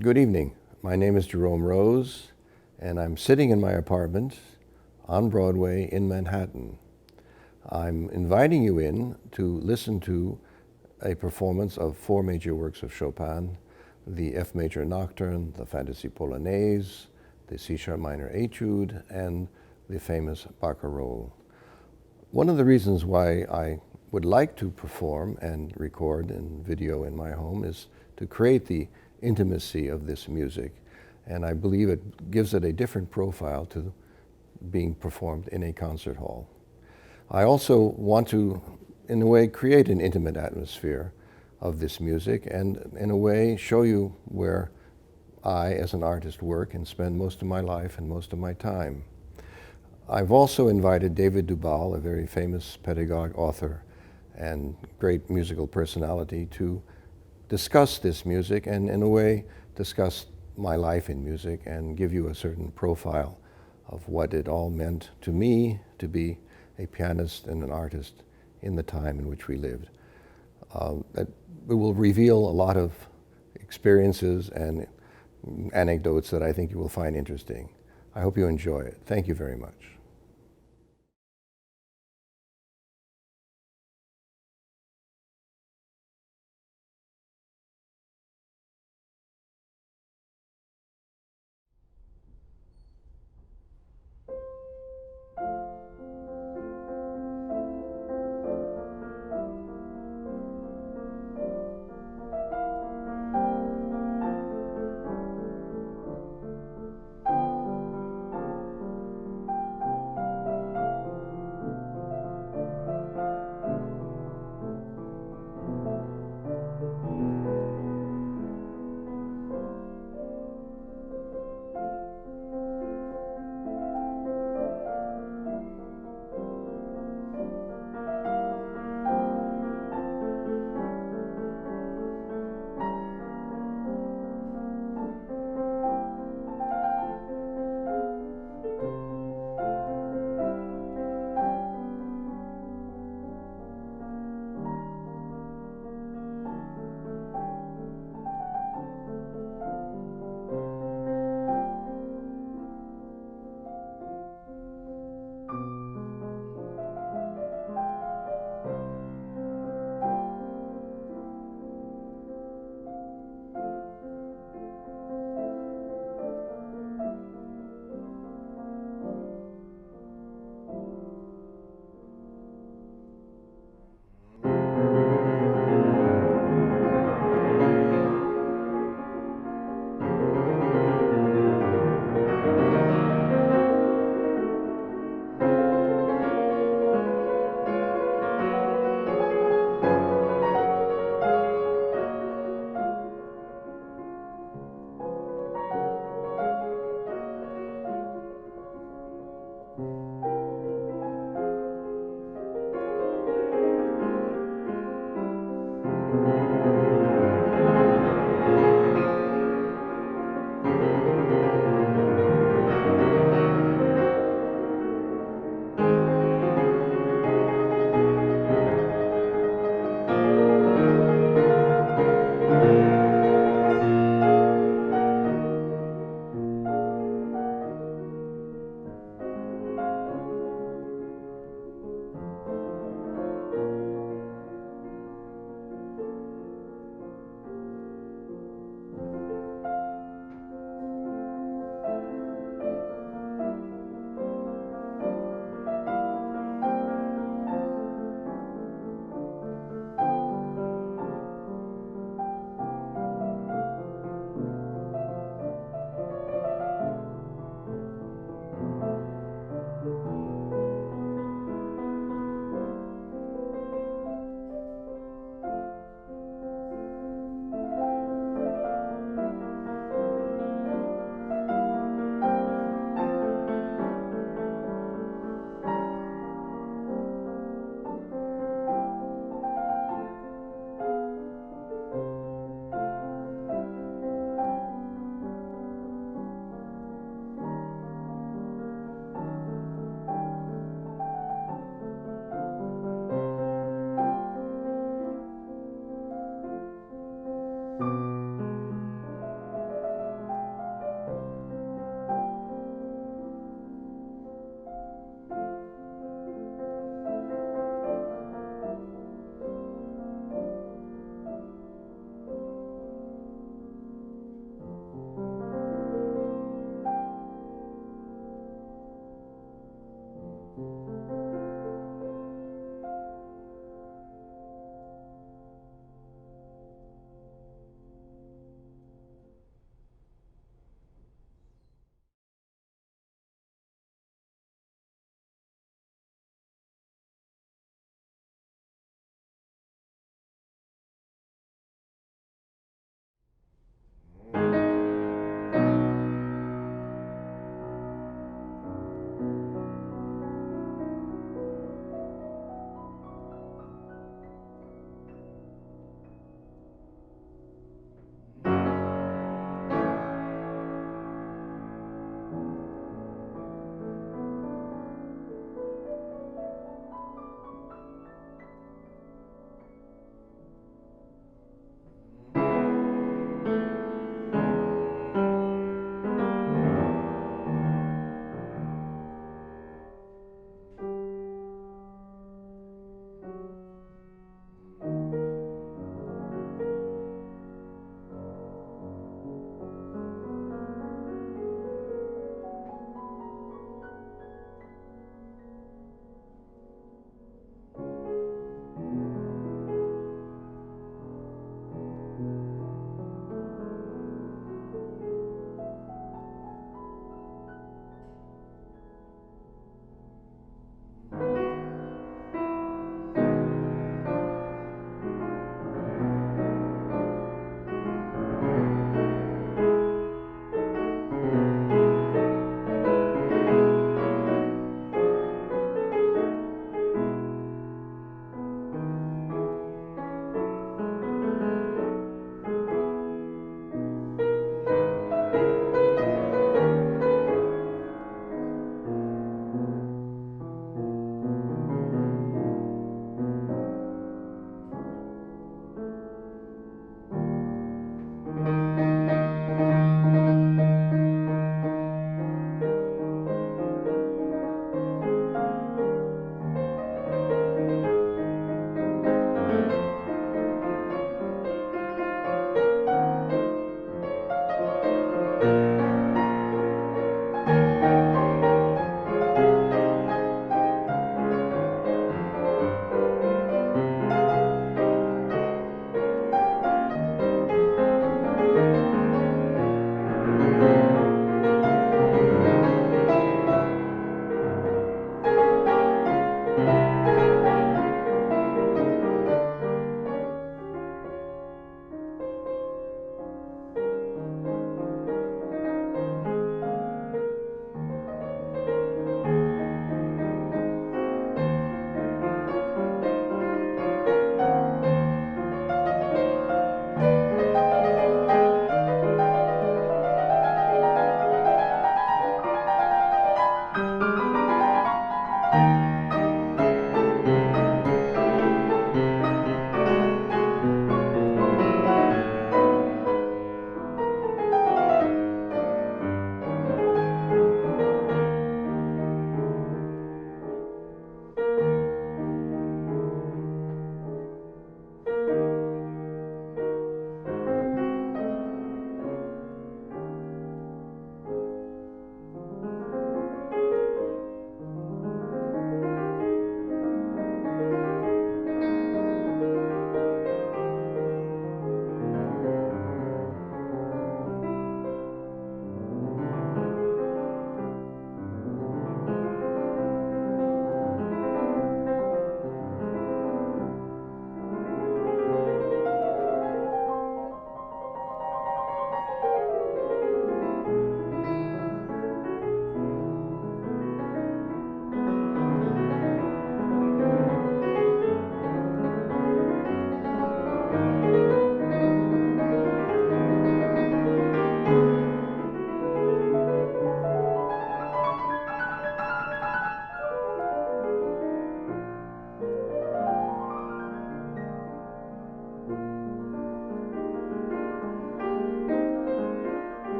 Good evening. My name is Jerome Rose, and I'm sitting in my apartment on Broadway in Manhattan. I'm inviting you in to listen to a performance of four major works of Chopin: the F major Nocturne, the Fantasy Polonaise, the C-sharp minor Étude, and the famous Barcarolle. One of the reasons why I would like to perform and record and video in my home is to create the intimacy of this music, and I believe it gives it a different profile to being performed in a concert hall. I also want to, in a way, create an intimate atmosphere of this music and, in a way, show you where I, as an artist, work and spend most of my life and most of my time. I've also invited David Dubal, a very famous pedagogue, author, and great musical personality, to discuss this music and, in a way, discuss my life in music and give you a certain profile of what it all meant to me to be a pianist and an artist in the time in which we lived. It will reveal a lot of experiences and anecdotes that I think you will find interesting. I hope you enjoy it. Thank you very much.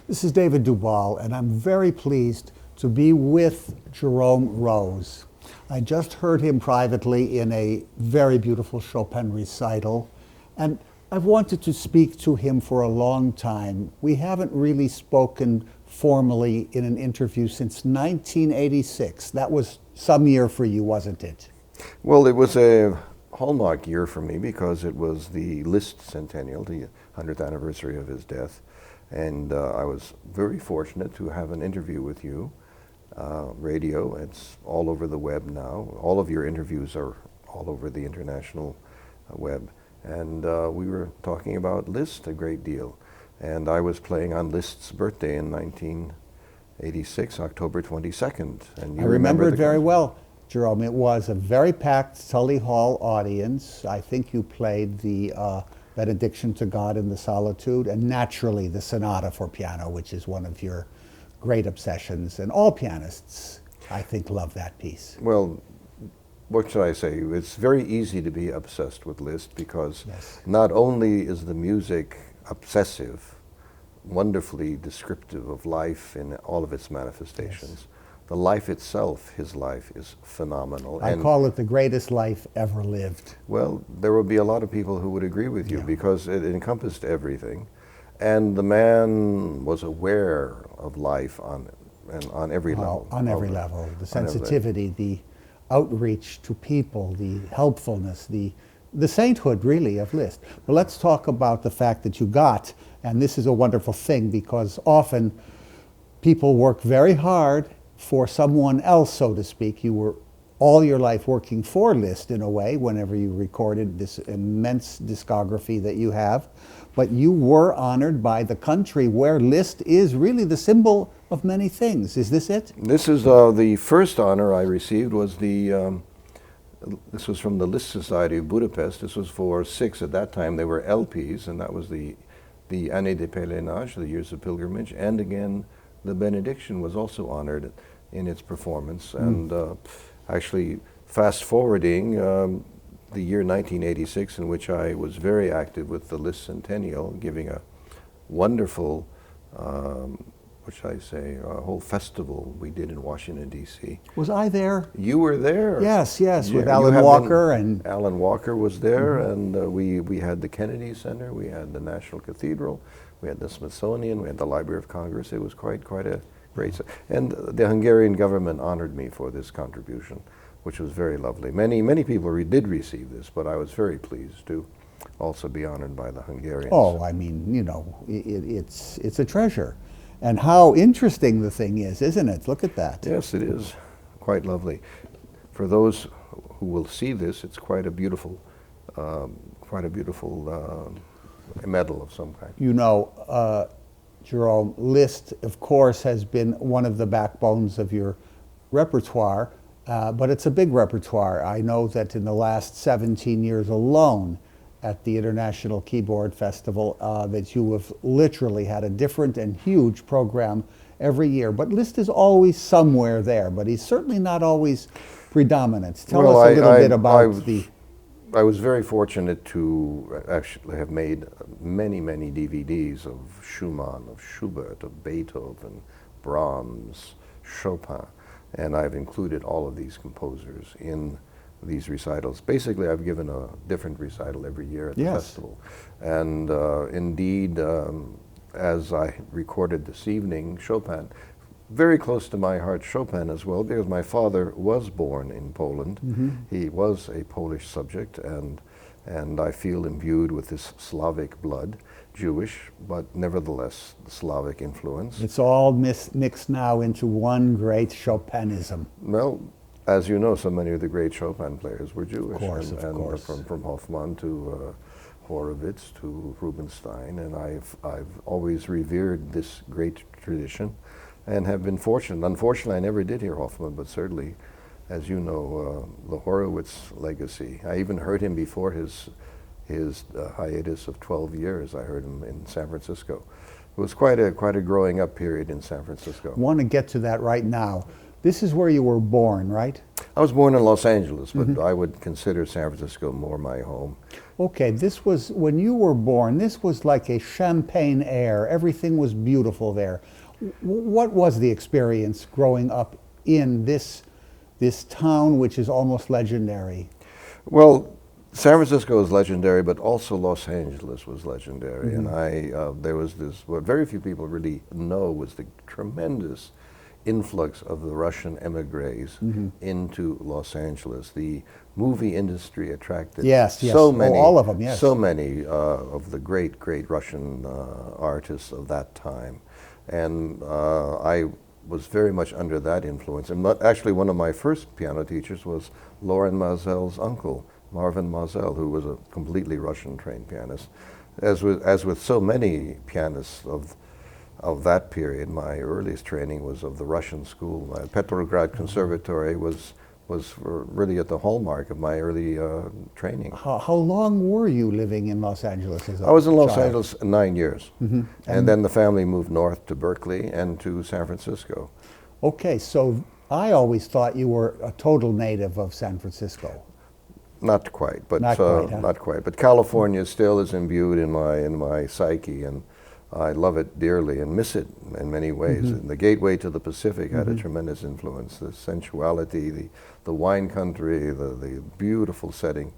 This is David Dubal, and I'm very pleased to be with Jerome Rose. I just heard him privately in a very beautiful Chopin recital, and I've wanted to speak to him for a long time. We haven't really spoken formally in an interview since 1986. That was some year for you, wasn't it? Well, it was a hallmark year for me because it was the Liszt centennial, the 100th anniversary of his death. And I was very fortunate to have an interview with you. Radio, it's all over the web now. All of your interviews are all over the international web. And we were talking about Liszt a great deal. And I was playing on Liszt's birthday in 1986, October 22nd. And you I remember it very concert. well, Jerome. It was a very packed Tully Hall audience. I think you played the Benediction to God in the Solitude, and naturally the Sonata for Piano, which is one of your great obsessions. And all pianists, I think, love that piece. Well, what should I say? It's very easy to be obsessed with Liszt because Yes. not only is the music obsessive, wonderfully descriptive of life in all of its manifestations, Yes. the life itself, his life, is phenomenal. I call it the greatest life ever lived. Well, there will be a lot of people who would agree with you Yeah. because it encompassed everything. And the man was aware of life on every level. On every level. The sensitivity, the outreach to people, the helpfulness, the sainthood, really, of Liszt. But let's talk about the fact that you got, and this is a wonderful thing because often people work very hard for someone else, so to speak. You were all your life working for Liszt in a way whenever you recorded this immense discography that you have. But you were honored by the country where Liszt is really the symbol of many things. Is this it? This is the first honor I received was this was from the Liszt Society of Budapest. This was for 6, at that time they were LPs, and that was the Année de Pèlerinage, the Years of Pilgrimage, and again the Benediction was also honored in its performance. And actually, fast forwarding the year 1986, in which I was very active with the Liszt Centennial, giving a wonderful, what should I say, a whole festival we did in Washington, D.C. Was I there? You were there. Yes, yes, with you Alan have Walker been- and Alan Walker was there, and we had the Kennedy Center, we had the National Cathedral, we had the Smithsonian, we had the Library of Congress. It was quite a great. And the Hungarian government honored me for this contribution, which was very lovely. Many people did receive this, but I was very pleased to also be honored by the Hungarians. Oh, I mean, you know, it's a treasure. And how interesting the thing is, isn't it? Look at that. Yes, it is quite lovely. For those who will see this, it's quite a beautiful medal of some kind. You know, Jerome, Liszt, of course, has been one of the backbones of your repertoire, but it's a big repertoire. I know that in the last 17 years alone at the International Keyboard Festival, that you have literally had a different and huge program every year. But Liszt is always somewhere there, but he's certainly not always predominant. Tell us a little bit about the... I was very fortunate to actually have made many DVDs of Schumann, of Schubert, of Beethoven, Brahms, Chopin, and I've included all of these composers in these recitals. Basically, I've given a different recital every year at the festival. And indeed, as I recorded this evening, Chopin, very close to my heart, Chopin as well, because my father was born in Poland. He was a Polish subject, and I feel imbued with this Slavic blood, Jewish, but nevertheless Slavic influence. It's all mixed now into one great Chopinism. Well, as you know, so many of the great Chopin players were Jewish. Of course. From Hoffmann to Horowitz to Rubinstein, and I've always revered this great tradition and have been fortunate. Unfortunately, I never did hear Hoffmann, but certainly, as you know, the Horowitz legacy. I even heard him before his hiatus of 12 years. I heard him in San Francisco. It was quite a growing up period in San Francisco. I want to get to that right now. This is where you were born, right? I was born in Los Angeles, but I would consider San Francisco more my home. Okay, this was, when you were born, this was like a champagne air. Everything was beautiful there. What was the experience growing up in this town, which is almost legendary? Well, San Francisco is legendary, but also Los Angeles was legendary. And there was this, what very few people really know was the tremendous influx of the Russian emigres into Los Angeles. The movie industry attracted so many, all of them, yes. so many of the great, great Russian artists of that time. And I was very much under that influence. And actually, one of my first piano teachers was Loren Maazel's uncle, Marvin Maazel, who was a completely Russian-trained pianist. As with so many pianists of that period, my earliest training was of the Russian school. Petrograd Conservatory was really at the hallmark of my early training. How long were you living in Los Angeles as a I was in Los child? Angeles 9 years. And then the family moved north to Berkeley and to San Francisco. Okay, so I always thought you were a total native of San Francisco. Not quite, but Not quite, huh? not quite. But California still is imbued in my psyche, and I love it dearly and miss it in many ways. And the gateway to the Pacific had a tremendous influence. The sensuality, the wine country, the beautiful setting.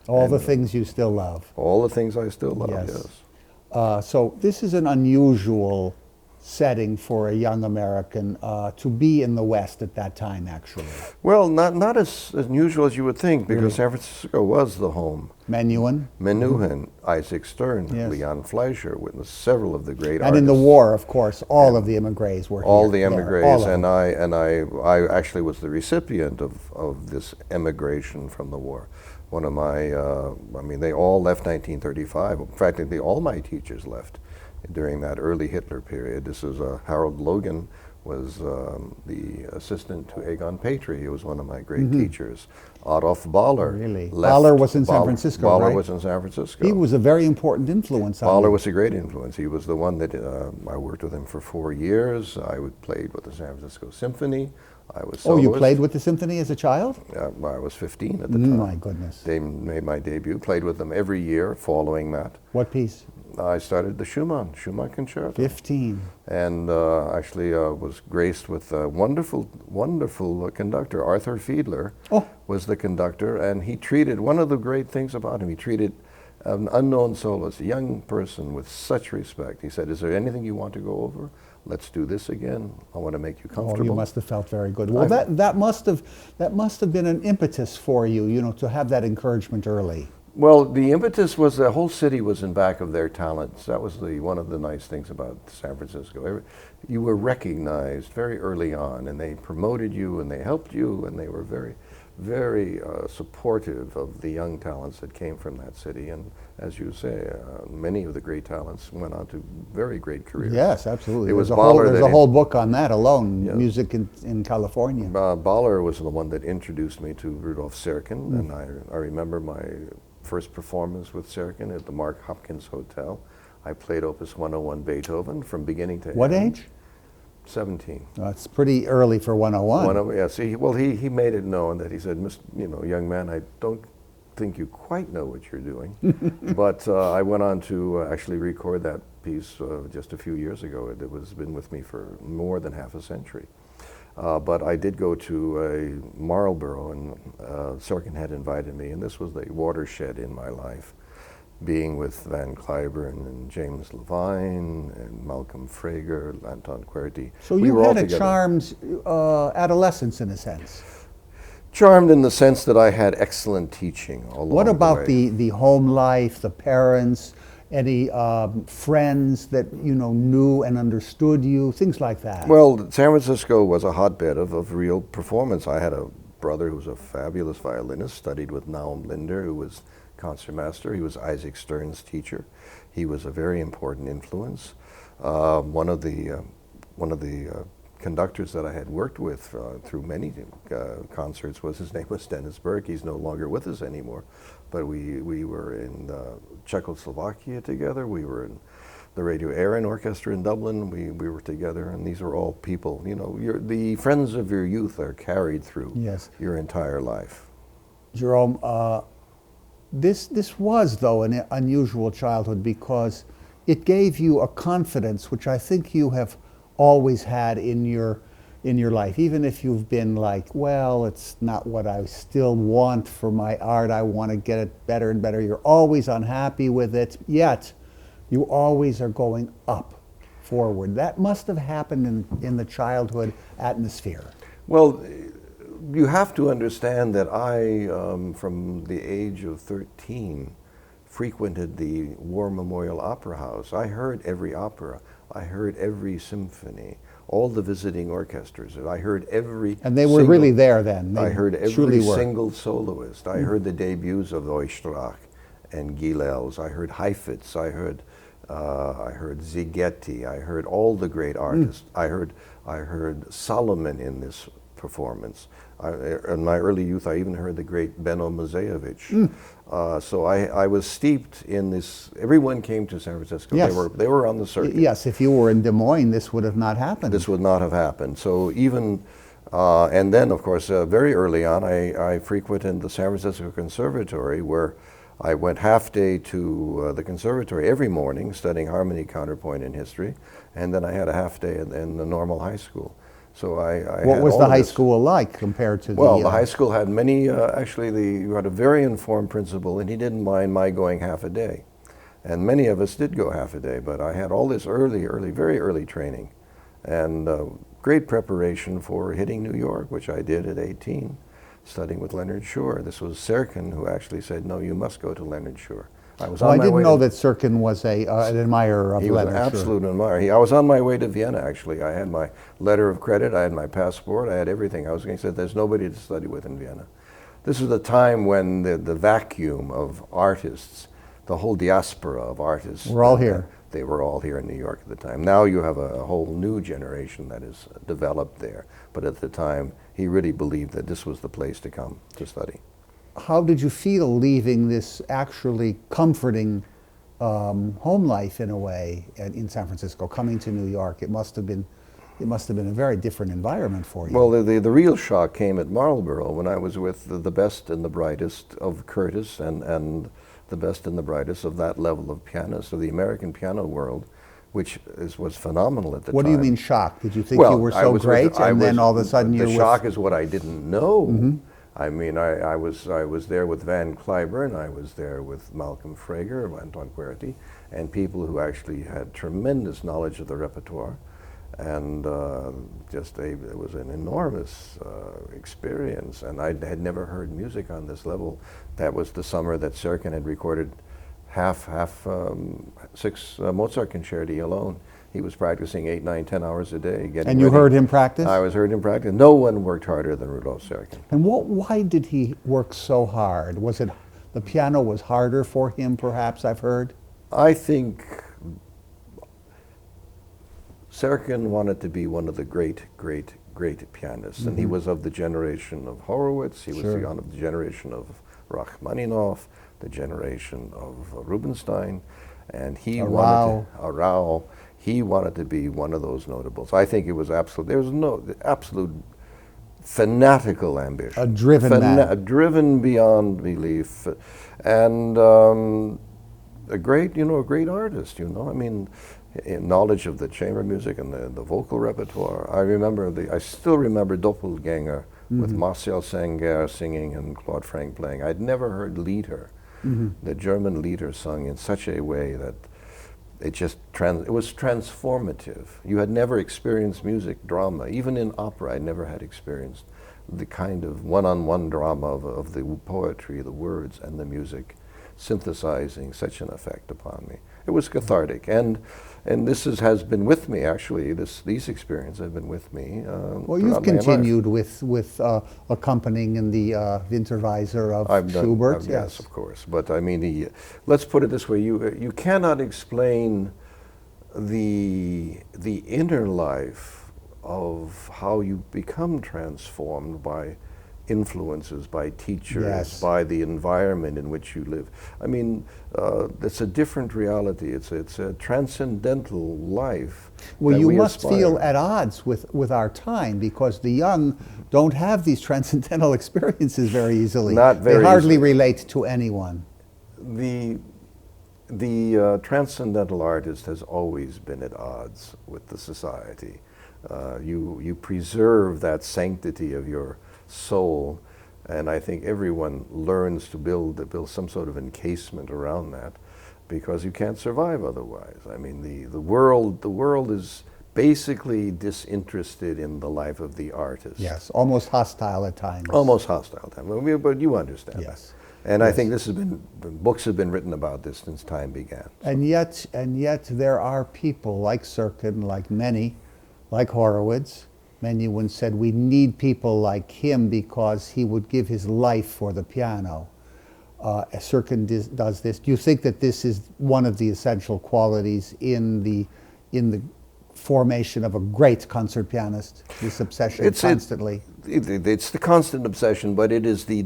All the things you still love. All the things I still love, yes. So this is an unusual setting for a young American to be in the West at that time, actually. Well, not as unusual as you would think, because San Francisco was the home. Menuhin, Isaac Stern, Leon Fleischer, witnessed several of the great artists. And in the war, of course, all of the emigres were all here. the emigres, and I actually was the recipient of this emigration from the war. One of my, I mean, they all left 1935. In fact, all my teachers left during that early Hitler period. This is Harold Logan was the assistant to Egon Petrie. He was one of my great teachers. Adolf Bahler. Really? Left. Bahler was in San Francisco, Bahler right? was in San Francisco. He was a very important influence on Bahler you. was a great influence. He was the one that I worked with him for 4 years. I played with the San Francisco Symphony. I was soloist. Oh, you played with the symphony as a child? I was 15 at the time. My goodness. They made my debut. Played with them every year following that. What piece? I started the Schumann Concerto. 15. And actually was graced with a wonderful, wonderful conductor. Arthur Fiedler was the conductor, and he treated, one of the great things about him, he treated an unknown soloist, a young person, with such respect. He said, "Is there anything you want to go over? Let's do this again. I want to make you comfortable." Oh, you must have felt very good. Well, that must have been an impetus for you, you know, to have that encouragement early. Well, the impetus was the whole city was in back of their talents. That was one of the nice things about San Francisco. You were recognized very early on, and they promoted you, and they helped you, and they were very, very supportive of the young talents that came from that city. And as you say, many of the great talents went on to very great careers. Yes, absolutely. It was there's a whole book on that alone, music in California. Bahler was the one that introduced me to Rudolf Serkin, and I remember my first performance with Serkin at the Mark Hopkins Hotel. I played Opus 101 Beethoven from beginning to end. What age? 17. It's pretty early for 101. Yes, he made it known that he said, young man, I don't think you quite know what you're doing. But I went on to actually record that piece just a few years ago. It was been with me for more than half a century. But I did go to Marlborough, and Serkin had invited me, and this was the watershed in my life, being with Van Cliburn and James Levine and Malcolm Frager, Anton Querty. So you had a charmed adolescence in a sense. Charmed in the sense that I had excellent teaching along What about the way. the home life, the parents, any friends that knew and understood you, things like that? Well, San Francisco was a hotbed of real performance. I had a brother who was a fabulous violinist, studied with Naum Linder, who was concertmaster. He was Isaac Stern's teacher. He was a very important influence. One of the conductors that I had worked with through many concerts his name was Dennis Berg. He's no longer with us anymore, but we were in Czechoslovakia together. We were in the Radio Éireann Orchestra in Dublin. We were together, and these are all people. You know, the friends of your youth are carried through Yes. your entire life. Jerome, this was, though, an unusual childhood because it gave you a confidence which I think you have always had in your life, even if you've been like, well, it's not what I still want for my art, I want to get it better and better. You're always unhappy with it, yet you always are going up, forward. That must have happened in the childhood atmosphere. Well, you have to understand that I, from the age of 13, frequented the War Memorial Opera House. I heard every opera. I heard every symphony, all the visiting orchestras. I heard every And they were really there then. I heard every single soloist. I heard the debuts of Oistrakh and Gilels. I heard Heifetz. I heard Szigeti. I heard all the great artists. I heard Solomon in this performance. In my early youth, I even heard the great Beno Mazejevich. So I was steeped in this. Everyone came to San Francisco. Yes. They were on the circuit. Yes, if you were in Des Moines, this would have not happened. This would not have happened. So even, and then of course, very early on, I frequented the San Francisco Conservatory, where I went half day to the conservatory every morning, studying harmony, counterpoint, and history, and then I had a half day in the normal high school. So what was the high school like compared to the high school had many, you had a very informed principal, and he didn't mind my going half a day. And many of us did go half a day, but I had all this very early training, and great preparation for hitting New York, which I did at 18, studying with Leonard Shure. This was Serkin who actually said, no, you must go to Leonard Shure. I didn't know that Serkin was an admirer of Leonard Shure. He was an absolute admirer. I was on my way to Vienna, actually. I had my letter of credit, I had my passport, I had everything. I was going to say, there's nobody to study with in Vienna. This was the time when the vacuum of artists, the whole diaspora of artists. We're all here. They were all here in New York at the time. Now you have a whole new generation that is developed there. But at the time, he really believed that this was the place to come to study. How did you feel leaving this actually comforting home life in a way in San Francisco, coming to New York? It must have been a very different environment for you. Well, the real shock came at Marlborough when I was with the best and the brightest of Curtis and the best and the brightest of that level of pianists of the American piano world, which was phenomenal at the time. What do you mean shock? Did you think you were so great, and then all of a sudden you're The shock is what I didn't know. Mm-hmm. I mean, I was there with Van Cliburn, I was there with Malcolm Frager, Antoine Querty, and people who actually had tremendous knowledge of the repertoire, and it was an enormous experience, and I had never heard music on this level. That was the summer that Serkin had recorded six Mozart concerti alone. He was practicing 8, 9, 10 hours a day. And you heard him practice? I heard him practice. No one worked harder than Rudolf Serkin. And why did he work so hard? Was it the piano was harder for him, perhaps, I've heard? I think Serkin wanted to be one of the great pianists. Mm-hmm. And he was of the generation of Horowitz. He was of the generation of Rachmaninoff, the generation of Rubinstein. And he wanted to be one of those notables. I think it was absolute fanatical ambition. A driven man. Driven beyond belief. And a great artist, I mean, knowledge of the chamber music and the vocal repertoire. I still remember Doppelgänger with Marcel Sanger singing and Claude Frank playing. I'd never heard Lieder, the German Lieder sung in such a way that it was transformative. You had never experienced music, drama. Even in opera, I never had experienced the kind of one-on-one drama of the poetry, the words, and the music synthesizing such an effect upon me. It was cathartic, and this has been with me, actually. These experiences have been with me. Well, you've continued with accompanying in the Winterreise of Schubert. Yes, of course. But I mean, let's put it this way: you cannot explain the inner life of how you become transformed by influences, by teachers, Yes. by the environment in which you live. I mean, it's a different reality. It's a transcendental life. Well, that you we must aspire. feel at odds with our time, because the young don't have these transcendental experiences very easily. Not very They hardly easily. relate to anyone. The transcendental artist has always been at odds with the society. You preserve that sanctity of your soul, and I think everyone learns to build some sort of encasement around that, because you can't survive otherwise. I mean, the world is basically disinterested in the life of the artist. Yes, almost hostile at times. Almost hostile time, but you understand that. Yes. And I Yes. think books have been written about this since time began. And yet there are people like Serkin, like many, like Horowitz. Menuhin said, we need people like him because he would give his life for the piano. Serkin does this. Do you think that this is one of the essential qualities in the formation of a great concert pianist? This obsession constantly. It's the constant obsession, but it is the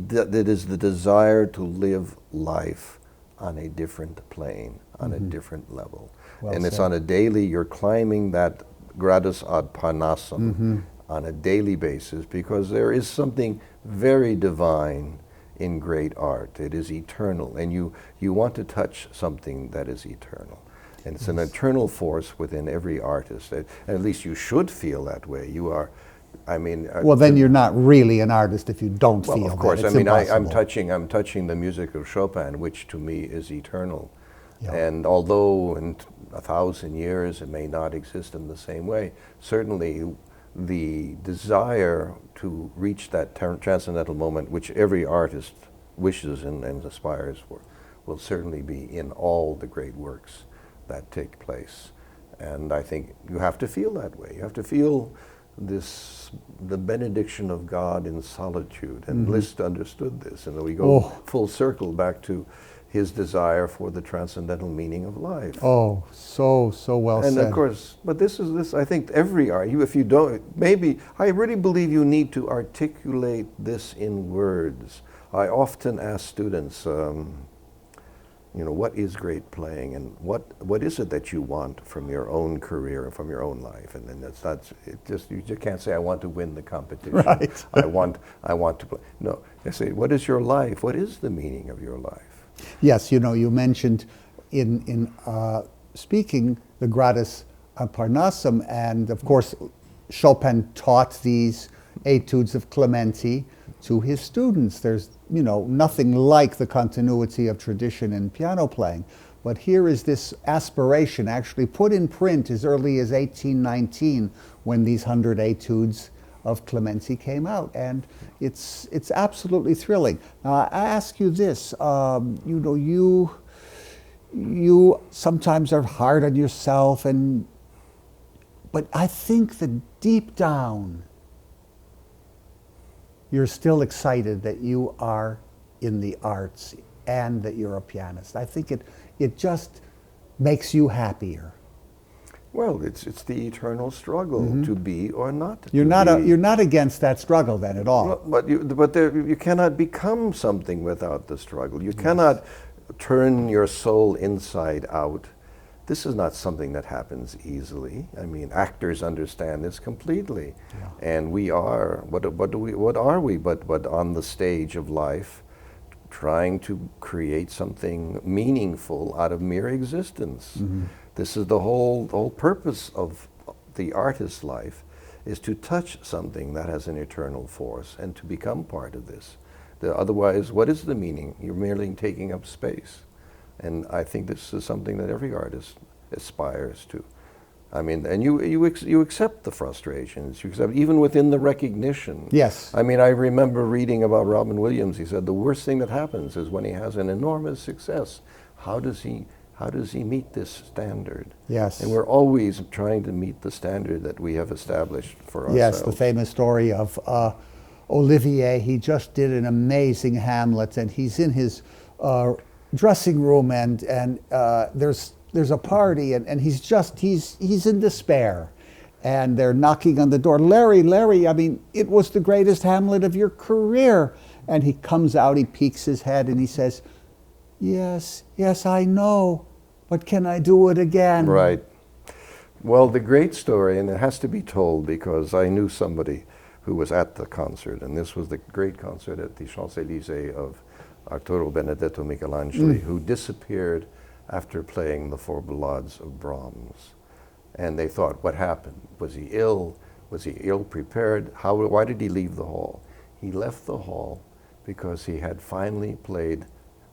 desire to live life on a different plane, on a different level. Well and it's said. on a daily, you're climbing that gradus ad parnassum on a daily basis, because there is something very divine in great art. It is eternal, and you want to touch something that is eternal. And it's an eternal force within every artist. At least you should feel that way. You are, I mean... Well, then you're not really an artist if you don't feel that. Well, of course. It's I mean, I'm impossible. touching the music of Chopin, which to me is eternal. Yeah. And although in 1,000 years it may not exist in the same way, certainly the desire to reach that transcendental moment, which every artist wishes and aspires for, will certainly be in all the great works that take place. And I think you have to feel that way. You have to feel the benediction of God in solitude. And Liszt understood this, and we go full circle back to his desire for the transcendental meaning of life. Oh, so well And said. of course, but this, I think every art, if you don't, maybe, I really believe you need to articulate this in words. I often ask students, what is great playing, and what is it that you want from your own career and from your own life? And then you just can't say, I want to win the competition. Right. I want to play. No, they say, what is your life? What is the meaning of your life? Yes, you mentioned in speaking the Gradus ad Parnassum, and of course Chopin taught these Etudes of Clementi to his students. There's nothing like the continuity of tradition in piano playing, but here is this aspiration actually put in print as early as 1819 when these 100 Etudes of Clementi came out, and it's absolutely thrilling. Now I ask you this: you sometimes are hard on yourself, but I think that deep down you're still excited that you are in the arts and that you're a pianist. I think it just makes you happier. Well, it's the eternal struggle to be or not to You're be. you're not against that struggle then at all. But you cannot become something without the struggle. You cannot turn your soul inside out. This is not something that happens easily. I mean, actors understand this completely, and we are what are we but on the stage of life, trying to create something meaningful out of mere existence. This is the whole purpose of the artist's life, is to touch something that has an eternal force and to become part of this. Otherwise, what is the meaning? You're merely taking up space. And I think this is something that every artist aspires to. I mean, and you accept the frustrations. You accept even within the recognition. Yes. I mean, I remember reading about Robin Williams. He said the worst thing that happens is when he has an enormous success. How does he meet this standard? Yes. And we're always trying to meet the standard that we have established for ourselves. Yes, the famous story of Olivier. He just did an amazing Hamlet, and he's in his dressing room, and there's a party, and he's in despair, and they're knocking on the door. Larry, Larry, I mean, it was the greatest Hamlet of your career. And he comes out, he peeks his head, and he says, yes, yes, I know, but can I do it again? Right. Well, the great story, and it has to be told because I knew somebody who was at the concert, and this was the great concert at the Champs-Élysées of Arturo Benedetto Michelangelo, who disappeared after playing the Four Ballades of Brahms. And they thought, what happened? Was he ill? Was he ill prepared? Why did he leave the hall? He left the hall because he had finally played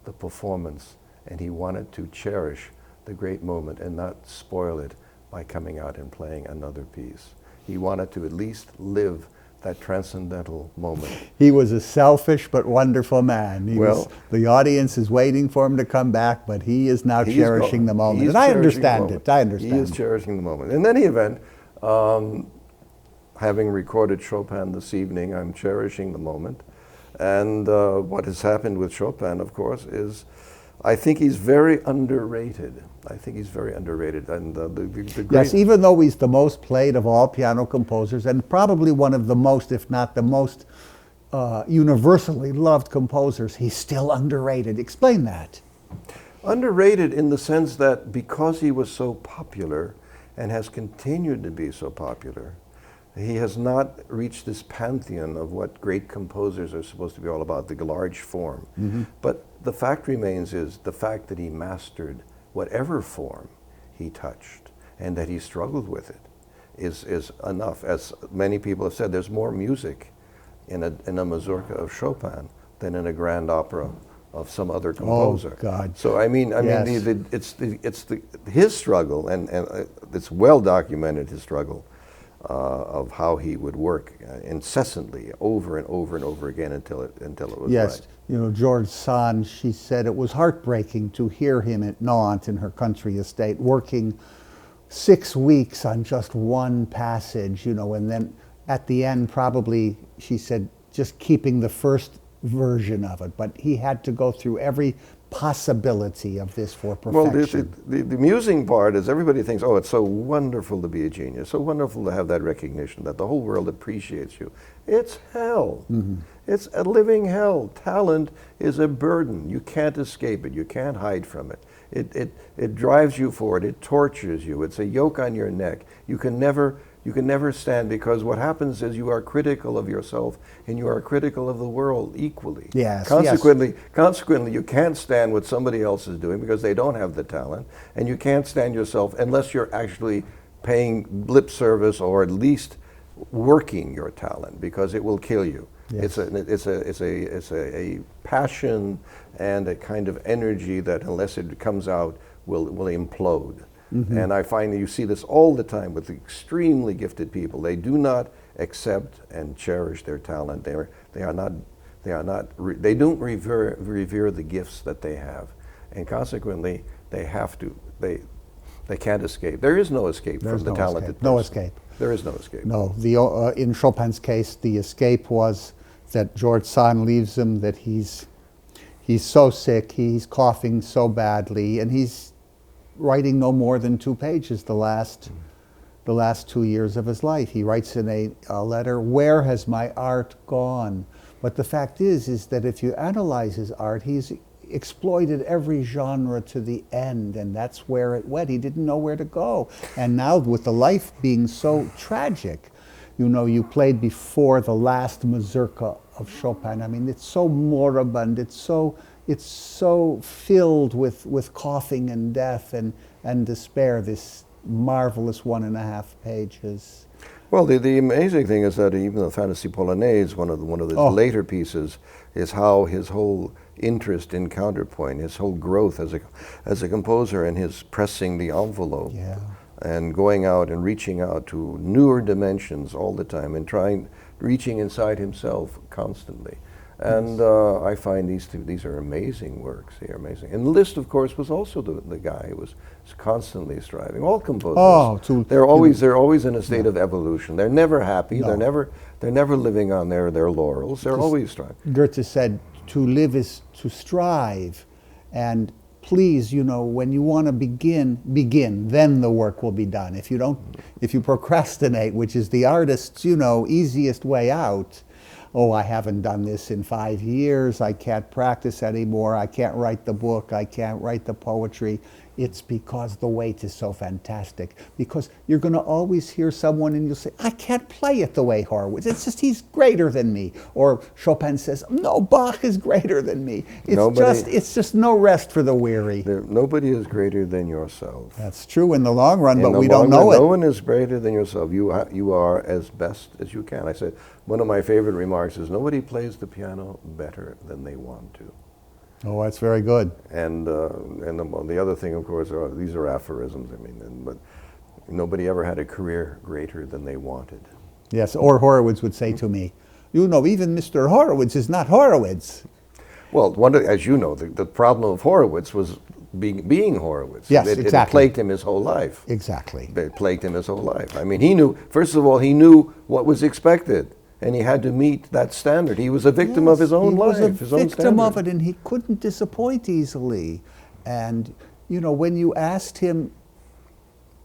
the performance, and he wanted to cherish the great moment and not spoil it by coming out and playing another piece. He wanted to at least live that transcendental moment. He was a selfish but wonderful man. The audience is waiting for him to come back, but he is now cherishing the moment. And I understand it. I understand. He is cherishing the moment. In any event, having recorded Chopin this evening, I'm cherishing the moment. And what has happened with Chopin, of course, is I think he's very underrated. I think he's very underrated. And the great, yes, even though he's the most played of all piano composers, and probably one of the most, if not the most, universally loved composers, he's still underrated. Explain that. Underrated in the sense that because he was so popular and has continued to be so popular, he has not reached this pantheon of what great composers are supposed to be all about, the large form. But the fact remains is the fact that he mastered whatever form he touched and that he struggled with it is enough. As many people have said, there's more music in a mazurka of Chopin than in a grand opera of some other composer. Oh God! So I mean, Yes. it's his struggle, and it's well documented, his struggle of how he would work incessantly over and over and over again until it was yes. right. You know, George Sand, she said it was heartbreaking to hear him at Nantes in her country estate working 6 weeks on just one passage, you know, and then at the end probably, she said, just keeping the first version of it, but he had to go through every possibility of this for perfection. Well, the amusing part is everybody thinks, oh, it's so wonderful to be a genius, so wonderful to have that recognition that the whole world appreciates you. It's hell. It's a living hell. Talent is a burden. You can't escape it. You can't hide from it. It drives you forward. It tortures you. It's a yoke on your neck. You can never stand, because what happens is you are critical of yourself and you are critical of the world equally. Yes. Consequently, you can't stand what somebody else is doing because they don't have the talent, and you can't stand yourself unless you're actually paying lip service or at least working your talent, because it will kill you. Yes. It's a passion and a kind of energy that unless it comes out will implode. And I find that you see this all the time with extremely gifted people. They do not accept and cherish their talent. They don't revere the gifts that they have, and consequently they can't escape. There is no escape from the talented person. No escape. There is no escape. No. In Chopin's case, the escape was that George Sand leaves him. That he's so sick, he's coughing so badly, and he's writing no more than 2 pages the last 2 years of his life. He writes in a letter, "Where has my art gone?" But the fact is that if you analyze his art, he's exploited every genre to the end, and that's where it went. He didn't know where to go. And now with the life being so tragic, you know, you played before the last mazurka of Chopin. I mean, it's so moribund, it's so filled with coughing and death and despair, this marvelous 1.5 pages. Well, the amazing thing is that even the Fantasy Polonaise, one of the later pieces, is how his whole interest in counterpoint, his whole growth as a composer, and his pressing the envelope, and going out and reaching out to newer dimensions all the time, and reaching inside himself constantly. And I find these are amazing works. They are amazing. And Liszt, of course, was also the guy who was constantly striving. All composers, they're always in a state of evolution. They're never happy. No. They're never living on their laurels. They're always striving. Goethe said, "To live is to strive," and please, when you want to begin, then the work will be done. If you procrastinate, which is the artist's, easiest way out, oh, I haven't done this in 5 years, I can't practice anymore, I can't write the book, I can't write the poetry. It's because the wait is so fantastic. Because you're going to always hear someone and you'll say, I can't play it the way Horowitz. It's just he's greater than me. Or Chopin says, no, Bach is greater than me. It's just no rest for the weary. Nobody is greater than yourself. That's true in the long run, but we don't know it. No one is greater than yourself. You are as best as you can. I said, one of my favorite remarks is, nobody plays the piano better than they want to. Oh, that's very good. And the other thing, of course, these are aphorisms. But nobody ever had a career greater than they wanted. Yes, or Horowitz would say to me, even Mr. Horowitz is not Horowitz. Well, as you know, the problem of Horowitz was being Horowitz. Yes, exactly. It plagued him his whole life. Exactly. It plagued him his whole life. He knew, first of all, he knew what was expected. And he had to meet that standard. He was a victim of his own life, his own standard. He was a victim of it, and he couldn't disappoint easily. And when you asked him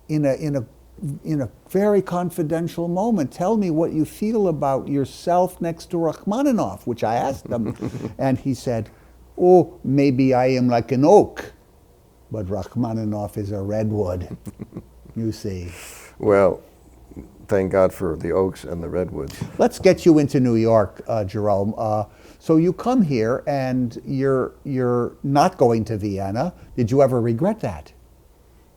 in a very confidential moment, tell me what you feel about yourself next to Rachmaninoff, which I asked him, and he said, oh, maybe I am like an oak, but Rachmaninoff is a redwood. You see. Well, thank God for the oaks and the redwoods. Let's get you into New York, Jerome. So you come here and you're not going to Vienna. Did you ever regret that?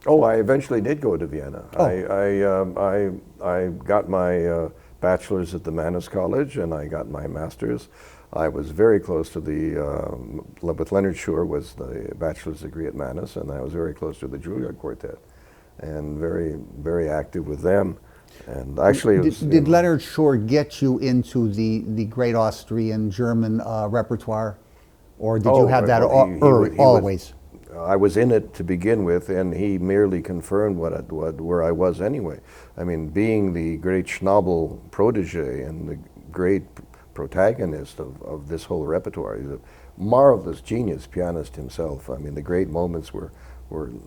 Oh, I eventually did go to Vienna. Oh. I got my bachelor's at the Mannes College, and I got my master's. I was very close to with Leonard Schur was the bachelor's degree at Mannes, and I was very close to the Juilliard Quartet, and very, very active with them. And actually, did Leonard Schur get you into the great Austrian German repertoire, or did you have that always? I was in it to begin with, and he merely confirmed where I was anyway. Being the great Schnabel protege and the great protagonist of this whole repertoire, he's a marvelous genius pianist himself. The great moments were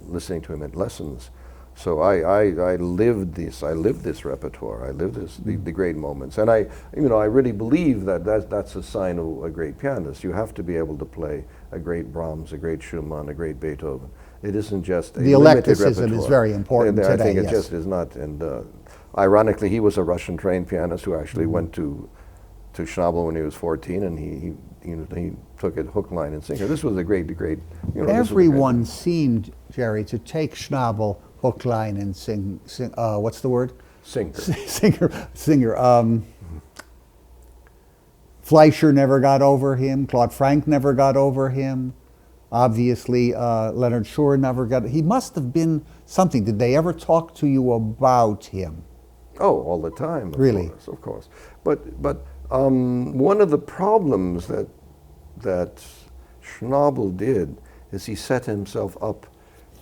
listening to him at lessons. So I lived this. I lived this repertoire. I lived the great moments, and I really believe that's a sign of a great pianist. You have to be able to play a great Brahms, a great Schumann, a great Beethoven. It isn't just a limited repertoire. The eclecticism is very important today. I think it just is not. And ironically, he was a Russian trained pianist who actually went to Schnabel when he was 14, and he took it hook, line, and sinker. This was a great. Everyone seemed, Jerry, to take Schnabel hook, line, and sing. What's the word? Singer. Singer. Fleischer never got over him. Claude Frank never got over him. Obviously, Leonard Schur never got. He must have been something. Did they ever talk to you about him? Oh, all the time. Really? Of course. But one of the problems that Schnabel did is he set himself up.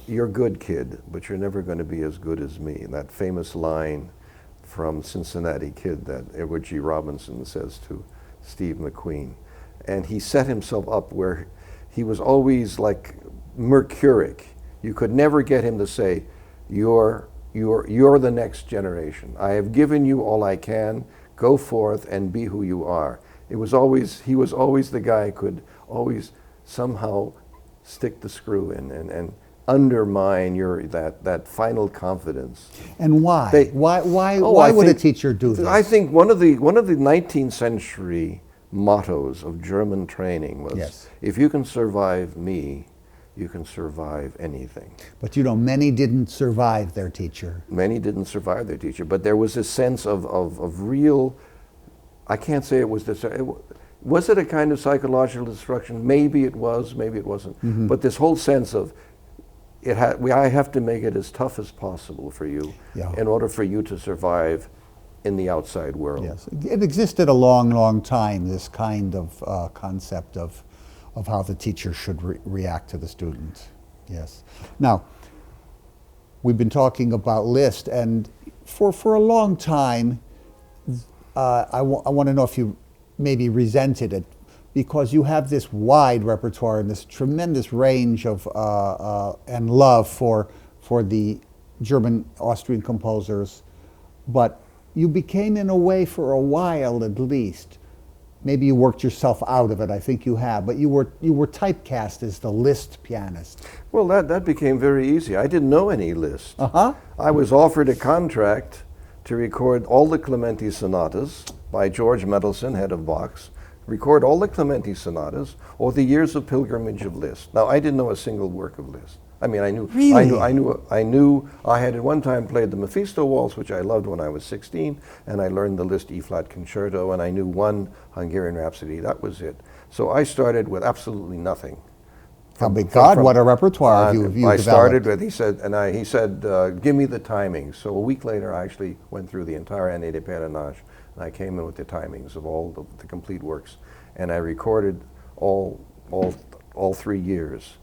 You're a good kid, but you're never going to be as good as me. That famous line from Cincinnati Kid that Edward G. Robinson says to Steve McQueen. And he set himself up where he was always like mercuric. You could never get him to say, you're the next generation. I have given you all I can. Go forth and be who you are. He was always the guy who could always somehow stick the screw in and undermine that final confidence. And why? Why would a teacher do this? I think one of the 19th century mottos of German training was, yes, if you can survive me, you can survive anything. But many didn't survive their teacher. Many didn't survive their teacher, but there was a sense of real, I can't say it was this, was it a kind of psychological destruction? Maybe it was, maybe it wasn't. Mm-hmm. But this whole sense of, I have to make it as tough as possible for you, yeah, in order for you to survive in the outside world. Yes, it existed a long, long time, this kind of concept of how the teacher should react to the student. Yes. Now, we've been talking about Liszt, and for a long time, I want to know if you maybe resented it, because you have this wide repertoire and this tremendous range of and love for the German Austrian composers, but you became, in a way, for a while at least, maybe you worked yourself out of it, I think you have, but you were typecast as the Liszt pianist. Well, that became very easy. I didn't know any Liszt. Uh-huh. I was offered a contract to record all the Clementi sonatas by George Mendelsohn, head of Bach's, record all the Clementi sonatas or the Years of Pilgrimage of Liszt. Now, I didn't know a single work of Liszt. I mean, I knew, Really? I had at one time played the Mephisto Waltz, which I loved when I was 16, and I learned the Liszt E-flat Concerto, and I knew one Hungarian Rhapsody. That was it. So I started with absolutely nothing. What a repertoire you I developed. started with, he said, give me the timings. So a week later, I actually went through the entire Année de Pèlerinage, and I came in with the timings of all the complete works, and I recorded all 3 years.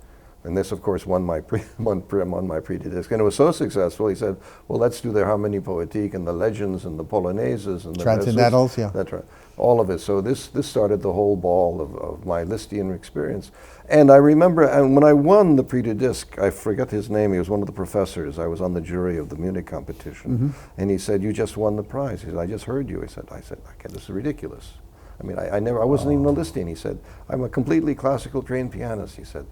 And this, of course, won my pre-disc. And it was so successful, he said, well, let's do the Harmonie Poétique and the Legends and the Polonaises and the Transcendentals, yeah. That's right. All of it. So this started the whole ball of my Lisztian experience. And I remember, and when I won the Prix de Disque, I forget his name, he was one of the professors. I was on the jury of the Munich competition. Mm-hmm. And he said, you just won the prize. He said, I just heard you. I said, okay, this is ridiculous. I mean, I wasn't even a Lisztian. He said, I'm a completely classical trained pianist. He said,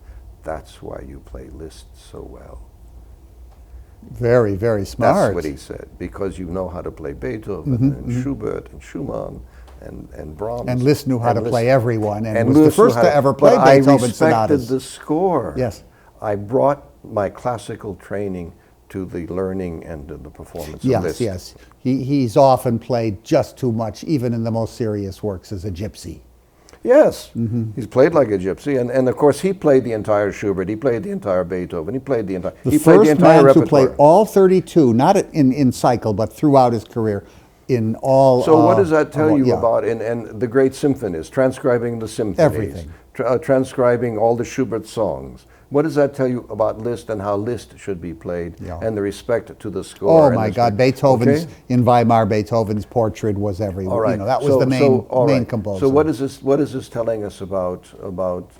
that's why you play Liszt so well. Very, very smart. That's what he said, because you know how to play Beethoven and Schubert and Schumann and Brahms. And Liszt knew how to play everyone, and was Liszt the first to ever play Beethoven sonatas. I respected the score. Yes. I brought my classical training to the learning and to the performance of Liszt. Yes. He's often played just too much, even in the most serious works, as a gypsy. Yes, he's played like a gypsy, and of course he played the entire Schubert, he played the entire Beethoven, he played the entire man repertoire. to play all 32, not in cycle, but throughout his career, in all. So what does that tell you about and the great symphonies, transcribing the symphonies, everything, transcribing all the Schubert songs? What does that tell you about Liszt and how Liszt should be played and the respect to the score? Oh my God, Beethoven's, in Weimar, Beethoven's portrait was everywhere. All right. You know, that was the main composer. So what is this telling us about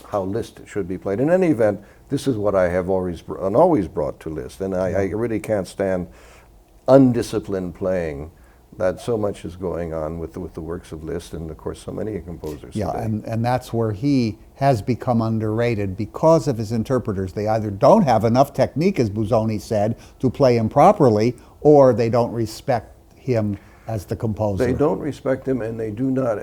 how Liszt should be played? In any event, this is what I have always brought to Liszt, and I really can't stand undisciplined playing. That so much is going on with the works of Liszt, and of course so many composers today. And that's where he has become underrated because of his interpreters. They either don't have enough technique, as Busoni said, to play him properly, or they don't respect him as the composer. They don't respect him, and they do not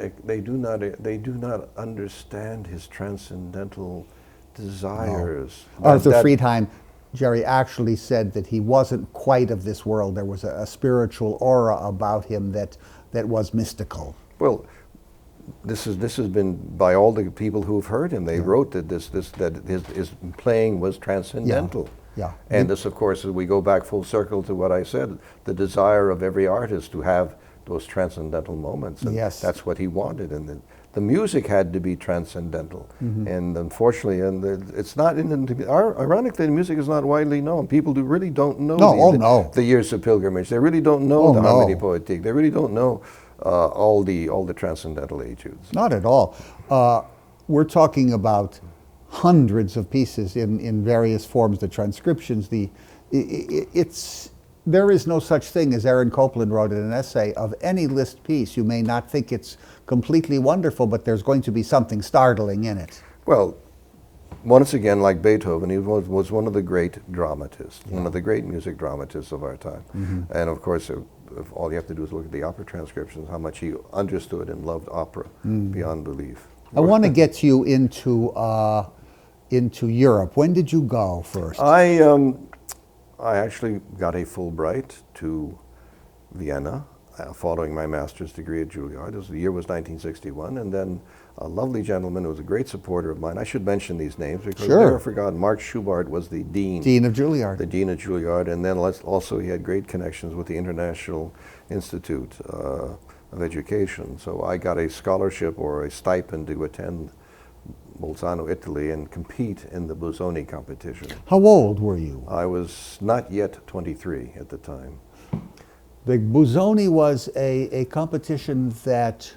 understand his transcendental desires. No. Arthur Friedheim, Jerry, actually said that he wasn't quite of this world. There was a spiritual aura about him that was mystical. Well, this has been by all the people who've heard him. They wrote that his playing was transcendental. Yeah. And this, of course, as we go back full circle to what I said, the desire of every artist to have those transcendental moments. And that's what he wanted. And the music had to be transcendental. And unfortunately, it's not, ironically, the music is not widely known. People really don't know the Years of Pilgrimage. They really don't know the Harmonie Poétique. They really don't know all the transcendental etudes. Not at all. We're talking about hundreds of pieces in various forms, the transcriptions, there is no such thing, as Aaron Copland wrote in an essay, of any Liszt piece. You may not think it's completely wonderful, but there's going to be something startling in it. Well, once again, like Beethoven, he was one of the great dramatists, one of the great music dramatists of our time. And of course, if all you have to do is look at the opera transcriptions, how much he understood and loved opera beyond belief. I want to get you into Europe. When did you go first? I actually got a Fulbright to Vienna following my master's degree at Juilliard. The year was 1961, and then a lovely gentleman who was a great supporter of mine. I should mention these names because I never forgot. Mark Schubart was the dean. Dean of Juilliard. The dean of Juilliard, and then also he had great connections with the International Institute of Education. So I got a scholarship or a stipend to attend Bolzano, Italy, and compete in the Busoni competition. How old were you? I was not yet 23 at the time. The Busoni was a competition that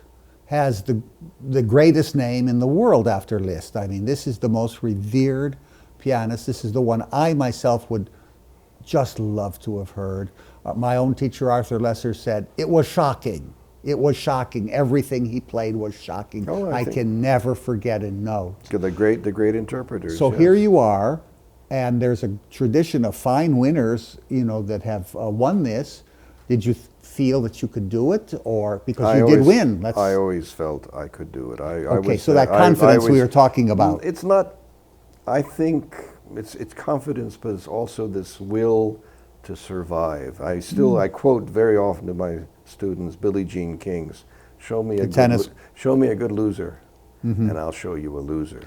has the greatest name in the world after Liszt. I mean, this is the most revered pianist. This is the one I myself would just love to have heard. My own teacher, Arthur Lesser, said, it was shocking. It was shocking. Everything he played was shocking. Oh, I can never forget a note. The great interpreters. So yes. here you are, and there's a tradition of fine winners, you know, that have won this. Did you feel that you could do it, or because you did win? I always felt I could do it. Okay, so that confidence we were talking about. It's not. I think it's confidence, but it's also this will to survive. I quote very often to my students Billie Jean King's, "Show me a good loser, and I'll show you a loser."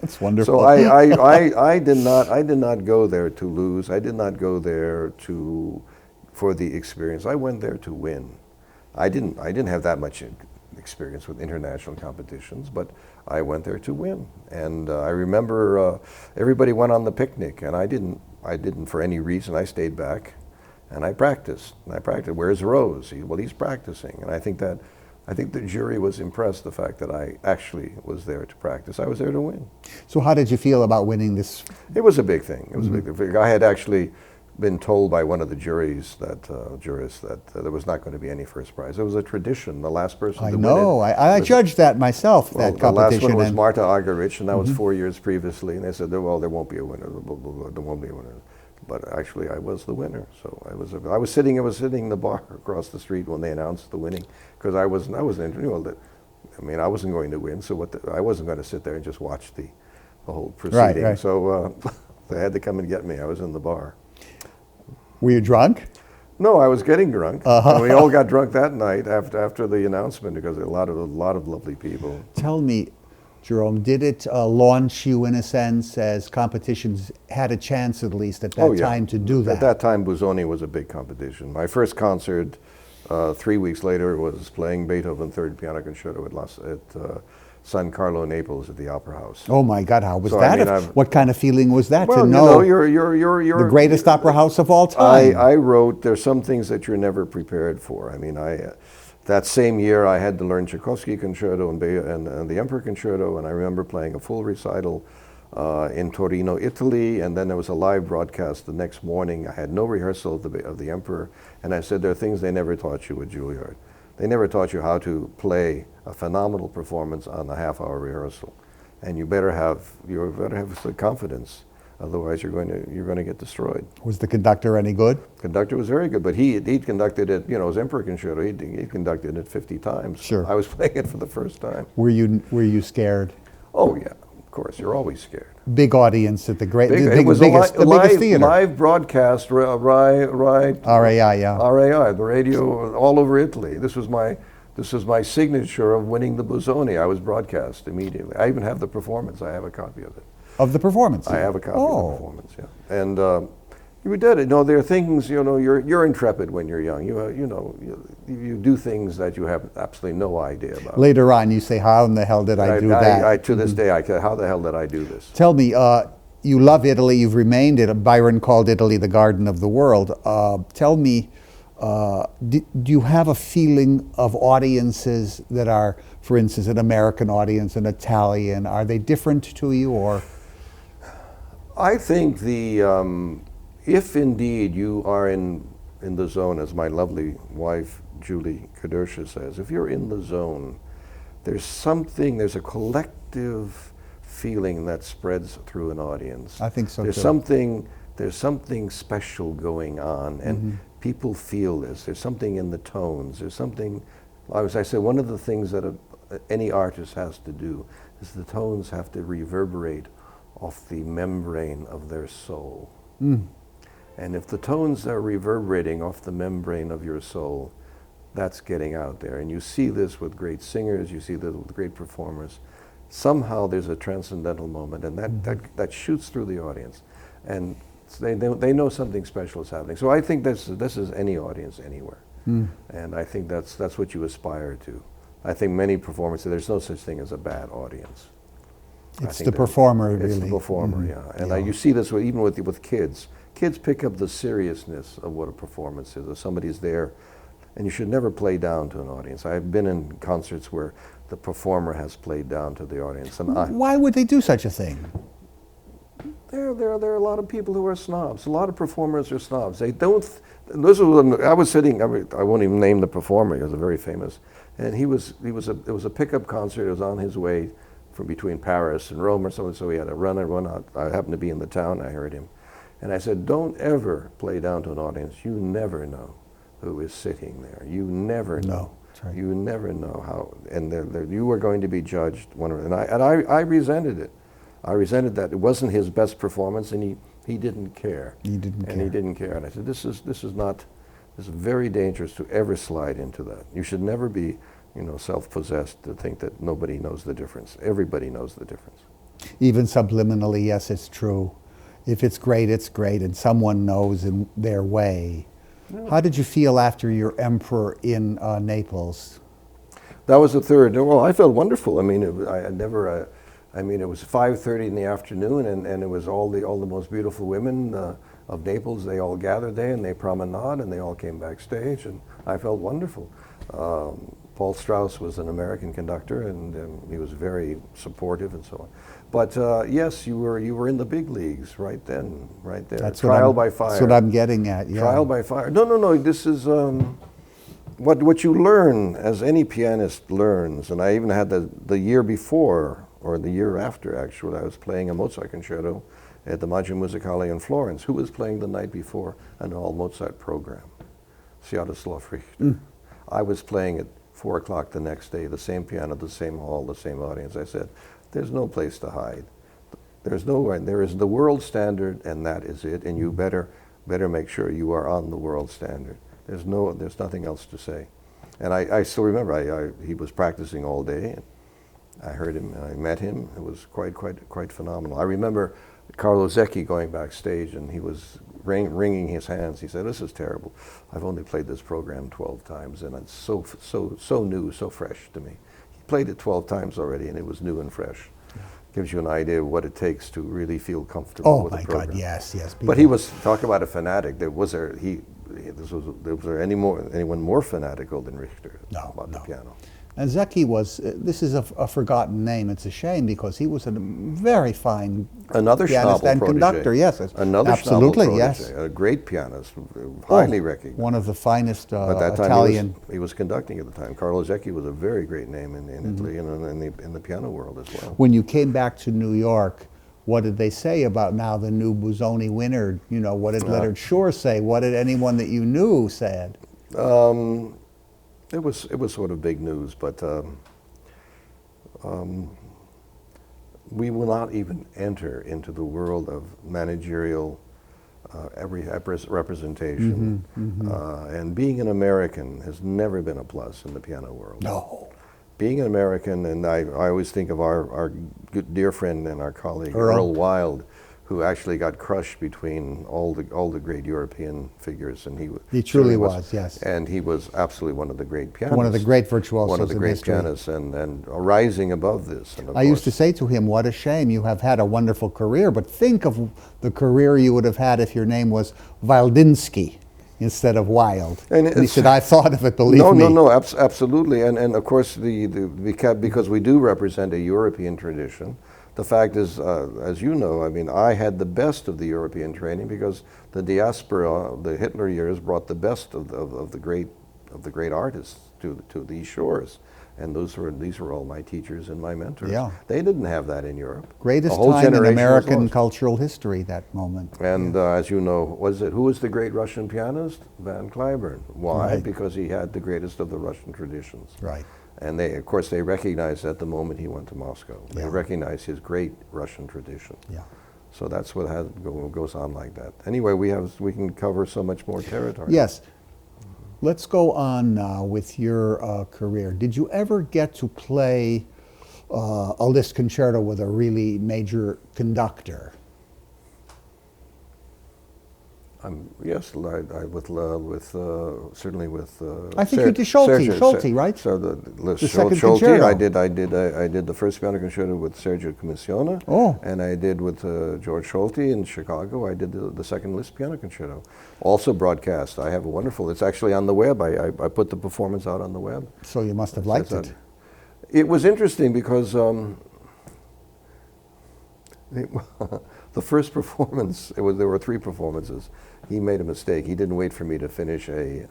That's wonderful. So I did not go there to lose. I did not go there for the experience. I went there to win. I didn't have that much experience with international competitions, but I went there to win. And I remember everybody went on the picnic, and I didn't for any reason. I stayed back, and I practiced. Where's Rose? Well, he's practicing. And I think the jury was impressed the fact that I actually was there to practice. I was there to win. So how did you feel about winning this? It was a big thing. It was a big thing. I had actually been told by one of the jurists that there was not going to be any first prize. It was a tradition. The last person to win it. I judged that myself, that competition. The last one was Marta Argerich, and that was 4 years previously. And they said, well, there won't be a winner. There won't be a winner. But actually, I was the winner. So I was sitting in the bar across the street when they announced the winning, because I wasn't I wasn't going to win. So I wasn't going to sit there and just watch the whole proceeding. Right. So they had to come and get me. I was in the bar. Were you drunk? No, I was getting drunk. We all got drunk that night after the announcement, because there were a lot of lovely people. Tell me, Jerome, did it launch you in a sense, as competitions had a chance at least at that time to do that? At that time, Busoni was a big competition. My first concert 3 weeks later was playing Beethoven Third Piano Concerto at San Carlo, Naples, at the Opera House. Oh my God! How was that? What kind of feeling was that to know? You're the greatest opera house of all time. I wrote. There's some things that you're never prepared for. I mean, that same year I had to learn Tchaikovsky Concerto and the Emperor Concerto, and I remember playing a full recital in Torino, Italy, and then there was a live broadcast the next morning. I had no rehearsal of the Emperor, and I said there are things they never taught you at Juilliard. They never taught you how to play a phenomenal performance on a half-hour rehearsal, and you better have the confidence. Otherwise, you're going to get destroyed. Was the conductor any good? Conductor was very good, but he conducted it. You know, his Emperor Concerto. He conducted it 50 times. Sure. I was playing it for the first time. Were you scared? Oh yeah, of course. You're always scared. Big audience at the biggest theater. Live broadcast, RAI, the radio all over Italy. This was my signature of winning the Busoni. I was broadcast immediately. I even have the performance. I have a copy of it. Of the performance? I have a copy of the performance, yeah. And we did it. No, there are things, you're intrepid when you're young. You do things that you have absolutely no idea about. Later on, you say, how in the hell did I do that? To this day, how the hell did I do this? Tell me, you love Italy, you've remained it. Byron called Italy the garden of the world. Tell me, do you have a feeling of audiences that are, for instance, an American audience, an Italian? Are they different to you, or? I think if indeed you are in the zone, as my lovely wife Julie Kadersha says, if you're in the zone, there's a collective feeling that spreads through an audience. I think so too. There's something special going on, and people feel this. There's something in the tones. There's something. As I said, one of the things that any artist has to do is the tones have to reverberate off the membrane of their soul. And if the tones are reverberating off the membrane of your soul, that's getting out there. And you see this with great singers, you see this with great performers. Somehow there's a transcendental moment, and that shoots through the audience. And they know something special is happening. So I think this is any audience anywhere. And I think that's what you aspire to. I think many performers say there's no such thing as a bad audience. It's the performer, really. It's the performer, yeah. And you see this even with kids. Kids pick up the seriousness of what a performance is. If somebody's there And you should never play down to an audience. I've been in concerts where the performer has played down to the audience. And why would they do such a thing? There are a lot of people who are snobs. A lot of performers are snobs. They don't. I was sitting. I won't even name the performer. He was a very famous, and it was a pickup concert. It was on his way from between Paris and Rome or something. So he had to run out. I happened to be in the town. I heard him, and I said, "Don't ever play down to an audience. You never know who is sitting there. You never know. No, that's right. You never know how. And you are going to be judged." And I resented it. I resented that it wasn't his best performance, and he didn't care. He didn't care. He didn't care. And I said, this is very dangerous to ever slide into that. You should never be, self-possessed to think that nobody knows the difference. Everybody knows the difference. Even subliminally, yes, it's true. If it's great, and someone knows in their way. Yeah. How did you feel after your Emperor in Naples? That was the third. Well, I felt wonderful. I mean, it was 5:30 in the afternoon, and it was all the most beautiful women of Naples. They all gathered there, and they promenade, and they all came backstage, and I felt wonderful. Paul Strauss was an American conductor, and he was very supportive and so on. But yes, you were in the big leagues right then, right there. That's Trial by fire. That's what I'm getting at. Yeah. Trial by fire. No. This is what you learn as any pianist learns, and I even had the year before. Or the year after, actually, I was playing a Mozart concerto at the Maggio Musicale in Florence. Who was playing the night before an all-Mozart program? Sviatoslav Richter. I was playing at 4 o'clock the next day, the same piano, the same hall, the same audience. I said, there's no place to hide. There's nowhere. There is the world standard, and that is it, and you better make sure you are on the world standard. There's nothing else to say. And I still remember, he was practicing all day, and I heard him and I met him. It was quite phenomenal. I remember Carlo Zecchi going backstage, and he was wringing his hands. He said, "This is terrible. I've only played this program 12 times, and it's so new, so fresh to me." He played it 12 times already, and it was new and fresh. Yeah. Gives you an idea of what it takes to really feel comfortable with the program. Oh my God, yes. But he was, talk about a fanatic. Was there anyone more fanatical than Richter about the piano? And Zecchi was, this is a forgotten name. It's a shame because he was a very fine pianist and conductor. Yes, absolutely, yes. A great pianist, highly recognized. One of the finest At that time Italian. He was conducting at the time. Carlo Zecchi was a very great name in Italy and in the piano world as well. When you came back to New York, what did they say about now the new Busoni winner? What did Leonard Shore say? What did anyone that you knew said? It was sort of big news, but we will not even enter into the world of managerial representation. And being an American has never been a plus in the piano world. No. Being an American, and I always think of our good dear friend and our colleague Earl Wild, who actually got crushed between all the great European figures, and he truly was, yes. And he was absolutely one of the great pianists. One of the great virtuosos. One of the great pianists, and rising above this. And I used to say to him, "What a shame! You have had a wonderful career, but think of the career you would have had if your name was Waldinsky instead of Wild." And he said, "I thought of it. Believe me." No, absolutely. And of course, because we do represent a European tradition. The fact is, as you know, I mean, I had the best of the European training because the diaspora, the Hitler years, brought the best of the great artists to these shores, and these were all my teachers and my mentors. Yeah. They didn't have that in Europe. Greatest time in American cultural history, that moment. And as you know, who was the great Russian pianist? Van Cliburn. Why? Right. Because he had the greatest of the Russian traditions. Right. And of course, they recognized that the moment he went to Moscow. They recognized his great Russian tradition. Yeah. So that's what goes on like that. Anyway, we can cover so much more territory. Yes. Let's go on now with your career. Did you ever get to play a Liszt concerto with a really major conductor? Yes, certainly with. I think you did Schulte, right? So The second Schulte. concerto. I did the first piano concerto with Sergio Commissiona. Oh. And I did with George Schulte in Chicago. I did the second Liszt piano concerto, also broadcast. I have a wonderful. It's actually on the web. I put the performance out on the web. So you must have liked it. It was interesting because. The first performance, there were 3 performances. He made a mistake. He didn't wait for me to finish a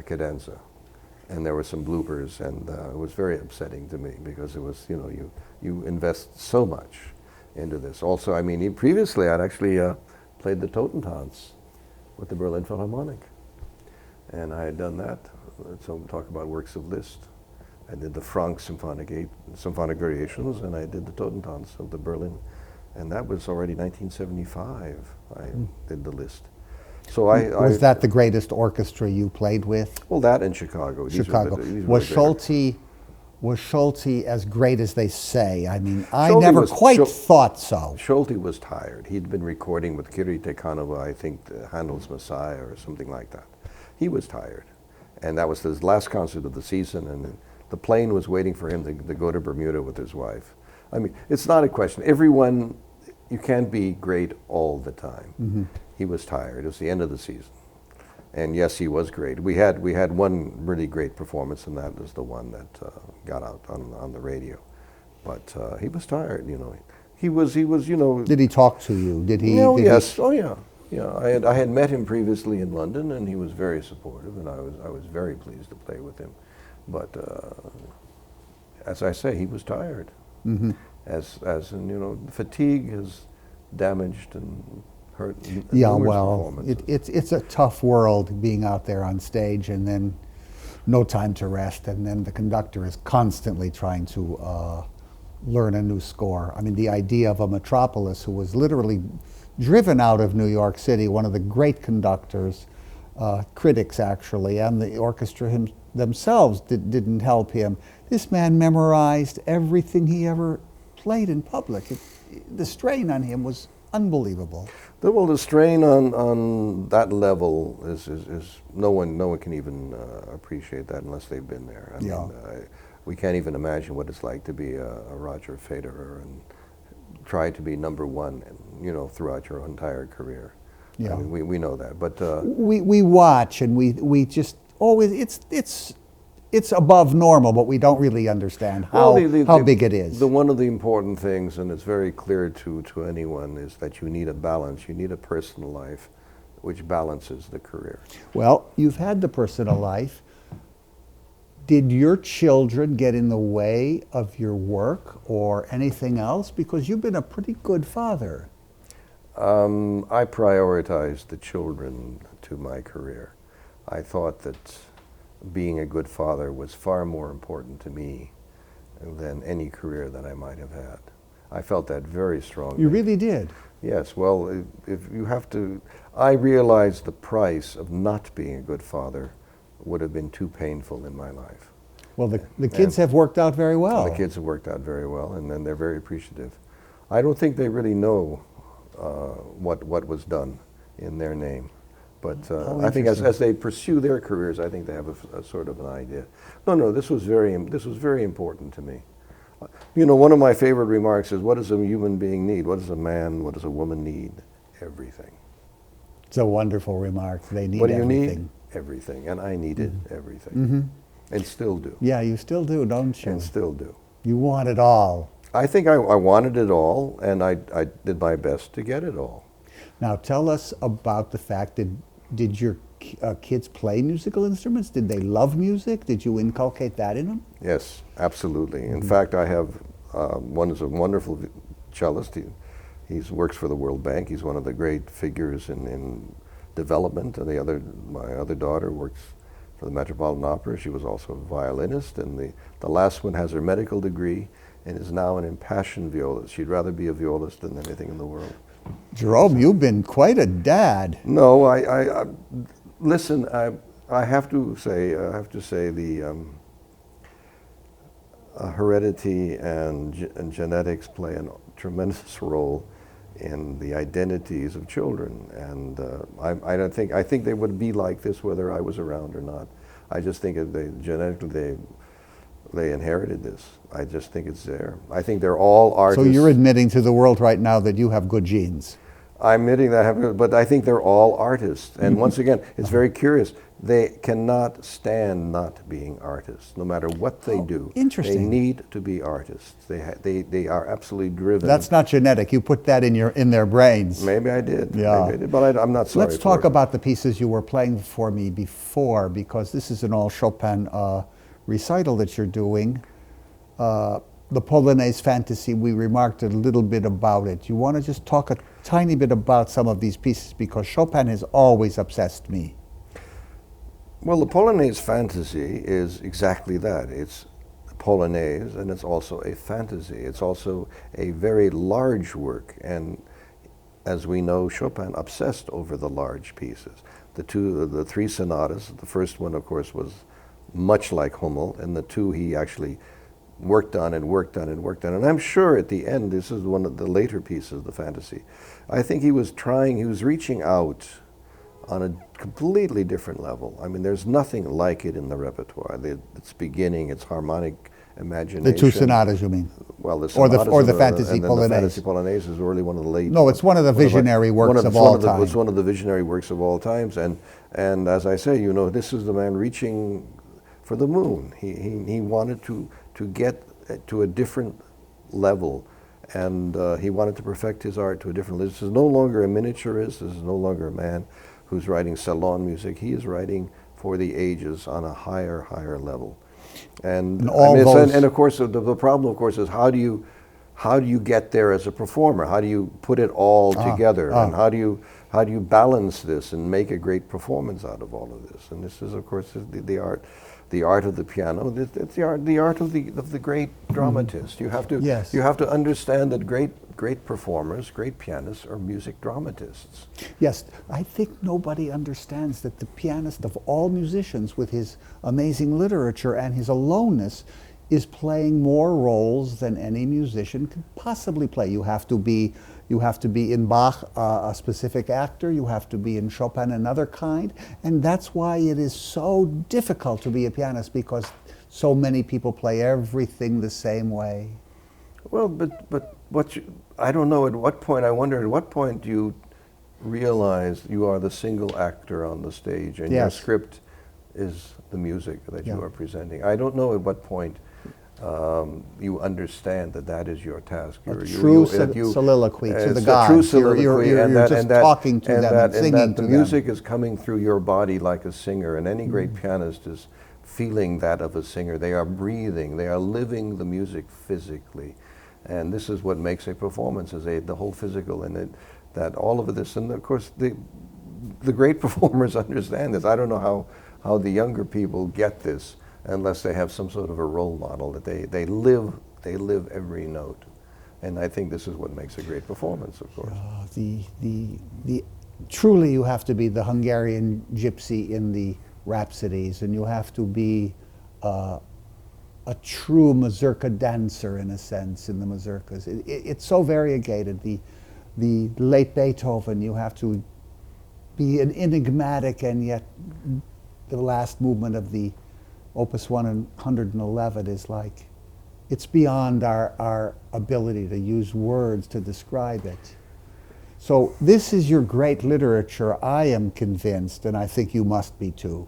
cadenza. And there were some bloopers, and it was very upsetting to me because it was, you invest so much into this. Also, I mean, previously I'd actually played the Totentanz with the Berlin Philharmonic. And I had done that. So talk about works of Liszt. I did the Franck symphonic variations, and I did the Totentanz of the Berlin, and that was already 1975. I did the Liszt. So was that the greatest orchestra you played with? Well, that in Chicago. Was Schulte as great as they say? I mean, I never quite thought so. Schulte was tired. He'd been recording with Kiri Tekhanova, I think, Handel's Messiah or something like that. He was tired, and that was his last concert of the season, and the plane was waiting for him to go to Bermuda with his wife. I mean, it's not a question. Everyone, you can't be great all the time. Mm-hmm. He was tired. It was the end of the season. And yes, he was great. We had one really great performance, and that was the one that got out on the radio. But he was tired, He was, Did he talk to you? Did he? Yes. Oh, yeah. Yeah, I had met him previously in London, and he was very supportive, and I was very pleased to play with him. But as I say, he was tired. Mm-hmm. As in, fatigue has damaged and hurt. Yeah, well, it's a tough world being out there on stage, and then no time to rest, and then the conductor is constantly trying to learn a new score. I mean, the idea of a Metropolis who was literally driven out of New York City, one of the great conductors, critics actually, and the orchestra themselves didn't help him. This man memorized everything he ever played in public. The strain on him was unbelievable. Well, the strain on that level is no one can even appreciate that unless they've been there. I mean, we can't even imagine what it's like to be a Roger Federer and try to be number one, throughout your entire career. Yeah. I mean, we know that, but we watch and we just always it's above normal, but we don't really understand how big it is. One of the important things, and it's very clear to anyone, is that you need a balance. You need a personal life which balances the career. Well, you've had the personal life. Did your children get in the way of your work or anything else? Because you've been a pretty good father. I prioritized the children to my career. I thought that being a good father was far more important to me than any career that I might have had. I felt that very strongly. You really did? Yes. Well, if you have to, I realized the price of not being a good father would have been too painful in my life. Well, the kids have worked out very well. The kids have worked out very well, and then they're very appreciative. I don't think they really know what was done in their name. But I think as they pursue their careers, I think they have a sort of an idea. No, this was very important to me. One of my favorite remarks is, what does a human being need? What does a man, what does a woman need? Everything. It's a wonderful remark. They need everything. What do you need? Everything. And I needed everything. Mm-hmm. And still do. Yeah, you still do, don't you? And still do. You want it all. I think I wanted it all, and I did my best to get it all. Now tell us about the fact that did your kids play musical instruments? Did they love music? Did you inculcate that in them? Yes, absolutely. In fact, I have one is a wonderful cellist. He works for the World Bank. He's one of the great figures in development. And my other daughter works for the Metropolitan Opera. She was also a violinist. And the last one has her medical degree and is now an impassioned violist. She'd rather be a violist than anything in the world. Jerome, you've been quite a dad. No, I listen. I have to say the heredity and genetics play a tremendous role in the identities of children. And I think they would be like this whether I was around or not. I just think genetically they inherited this. I just think it's there. I think they're all artists. So you're admitting to the world right now that you have good genes. I'm admitting that, but I think they're all artists. And once again, it's very curious. They cannot stand not being artists, no matter what they do. Interesting. They need to be artists. They are absolutely driven. That's not genetic. You put that in their brains. Maybe I did. Yeah. Maybe I did, but I'm not sorry. Let's talk about the pieces you were playing for me before, because this is an all Chopin recital that you're doing. The Polonaise-Fantasie, we remarked a little bit about it. You want to just talk a tiny bit about some of these pieces, because Chopin has always obsessed me. Well, the Polonaise-Fantasie is exactly that. It's a Polonaise, and it's also a fantasy. It's also a very large work, and as we know, Chopin obsessed over the large pieces. The three sonatas, the first one, of course, was much like Hummel, and the two he actually worked on and worked on and worked on. And I'm sure at the end, this is one of the later pieces of the fantasy, I think he was reaching out on a completely different level. I mean, there's nothing like it in the repertoire. Its beginning, its harmonic imagination. The two sonatas, you mean? Well, the sonatas or the Fantasy Polonaise. The Fantasy Polonaise is really one of the late. No, it's one of the visionary works of all time. It's one of the visionary works of all times, and as I say, you know, this is the man reaching for the moon. He wanted to get to a different level, and he wanted to perfect his art to a different level. This is no longer a miniaturist. This is no longer a man who's writing salon music. He is writing for the ages on a higher level. And of course, the problem, of course, is how do you get there as a performer? How do you put it all together? And how do you balance this and make a great performance out of all of this? And this is, of course, the art of the piano. It's the art of the great dramatist. You have to understand that great performers, great pianists, are music dramatists. Yes, I think nobody understands that the pianist of all musicians, with his amazing literature and his aloneness, is playing more roles than any musician could possibly play. You have to be in Bach a specific actor, you have to be in Chopin another kind, and that's why it is so difficult to be a pianist, because so many people play everything the same way. Well, but I don't know at what point do you realize you are the single actor on the stage and your script is the music that you are presenting. I don't know at what point you understand that is your task. Soliloquy to the gods. True soliloquy, you're just talking to them and singing to them. The music is coming through your body like a singer, and any great pianist is feeling that of a singer. They are breathing, they are living the music physically. And this is what makes a performance, is the whole physical, and that all of this. And of course, the great performers understand this. I don't know how the younger people get this, unless they have some sort of a role model that they live every note. And I think this is what makes a great performance, of course. Truly, you have to be the Hungarian gypsy in the Rhapsodies, and you have to be a true mazurka dancer, in a sense, in the mazurkas. It's so variegated. The late Beethoven, you have to be an enigmatic, and yet the last movement of the Opus 111 is like, it's beyond our ability to use words to describe it. So this is your great literature, I am convinced, and I think you must be too.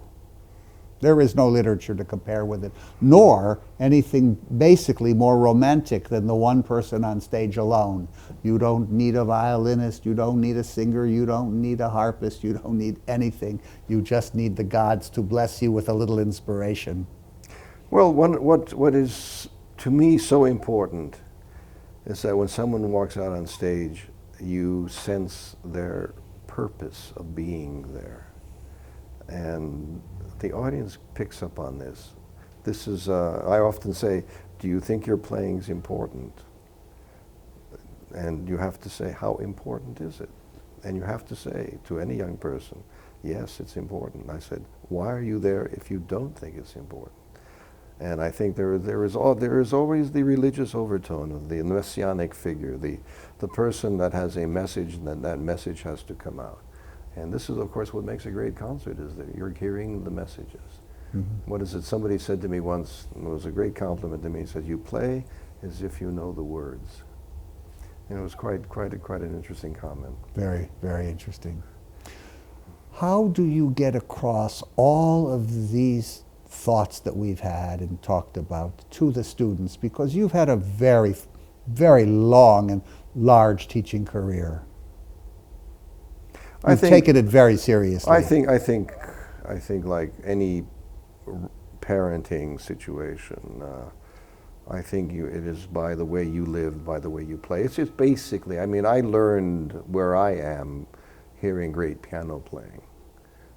There is no literature to compare with it, nor anything basically more romantic than the one person on stage alone. You don't need a violinist, you don't need a singer, you don't need a harpist, you don't need anything. You just need the gods to bless you with a little inspiration. Well, what is to me so important is that when someone walks out on stage, you sense their purpose of being there. And the audience picks up on this. This is, I often say, do you think your playing is important? And you have to say, how important is it? And you have to say to any young person, yes, it's important. I said, why are you there if you don't think it's important? And I think there is always the religious overtone of the messianic figure, the person that has a message, and then that message has to come out. And this is, of course, what makes a great concert, is that you're hearing the messages. Mm-hmm. What is it? Somebody said to me once, and it was a great compliment to me, he said, "You play as if you know the words." And it was quite an interesting comment. Very, very interesting. How do you get across all of these thoughts that we've had and talked about to the students? Because you've had a very, very long and large teaching career. You've taken it very seriously. I think like any parenting situation, I think it is by the way you live, by the way you play. It's just basically, I mean, I learned where I am hearing great piano playing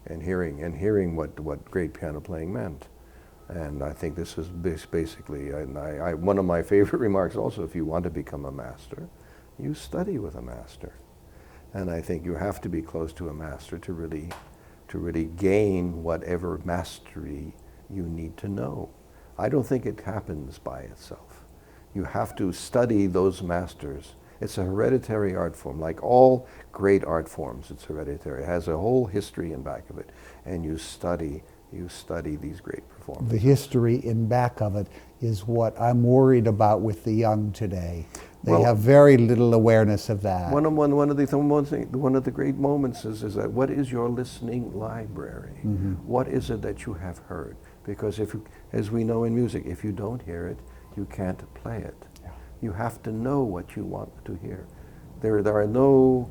and hearing what great piano playing meant. And I think this is basically, and one of my favorite remarks also, if you want to become a master, you study with a master. And I think you have to be close to a master to really gain whatever mastery you need to know. I don't think it happens by itself. You have to study those masters. It's a hereditary art form. Like all great art forms, it's hereditary. It has a whole history in back of it. And you study these great performers. The history in back of it is what I'm worried about with the young today. They have very little awareness of that. One of the great moments is that what is your listening library? Mm-hmm. What is it that you have heard? Because as we know in music, if you don't hear it, you can't play it. Yeah. You have to know what you want to hear. There are no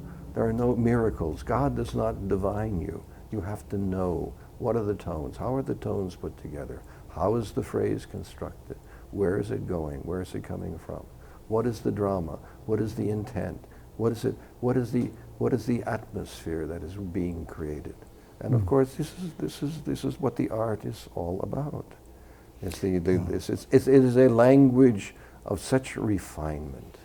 miracles. God does not divine you. You have to know what are the tones, how are the tones put together, how is the phrase constructed, where is it going, where is it coming from, what is the drama, what is the intent, what is the atmosphere that is being created. And of course, this is what the art is all about. It is a language of such refinement,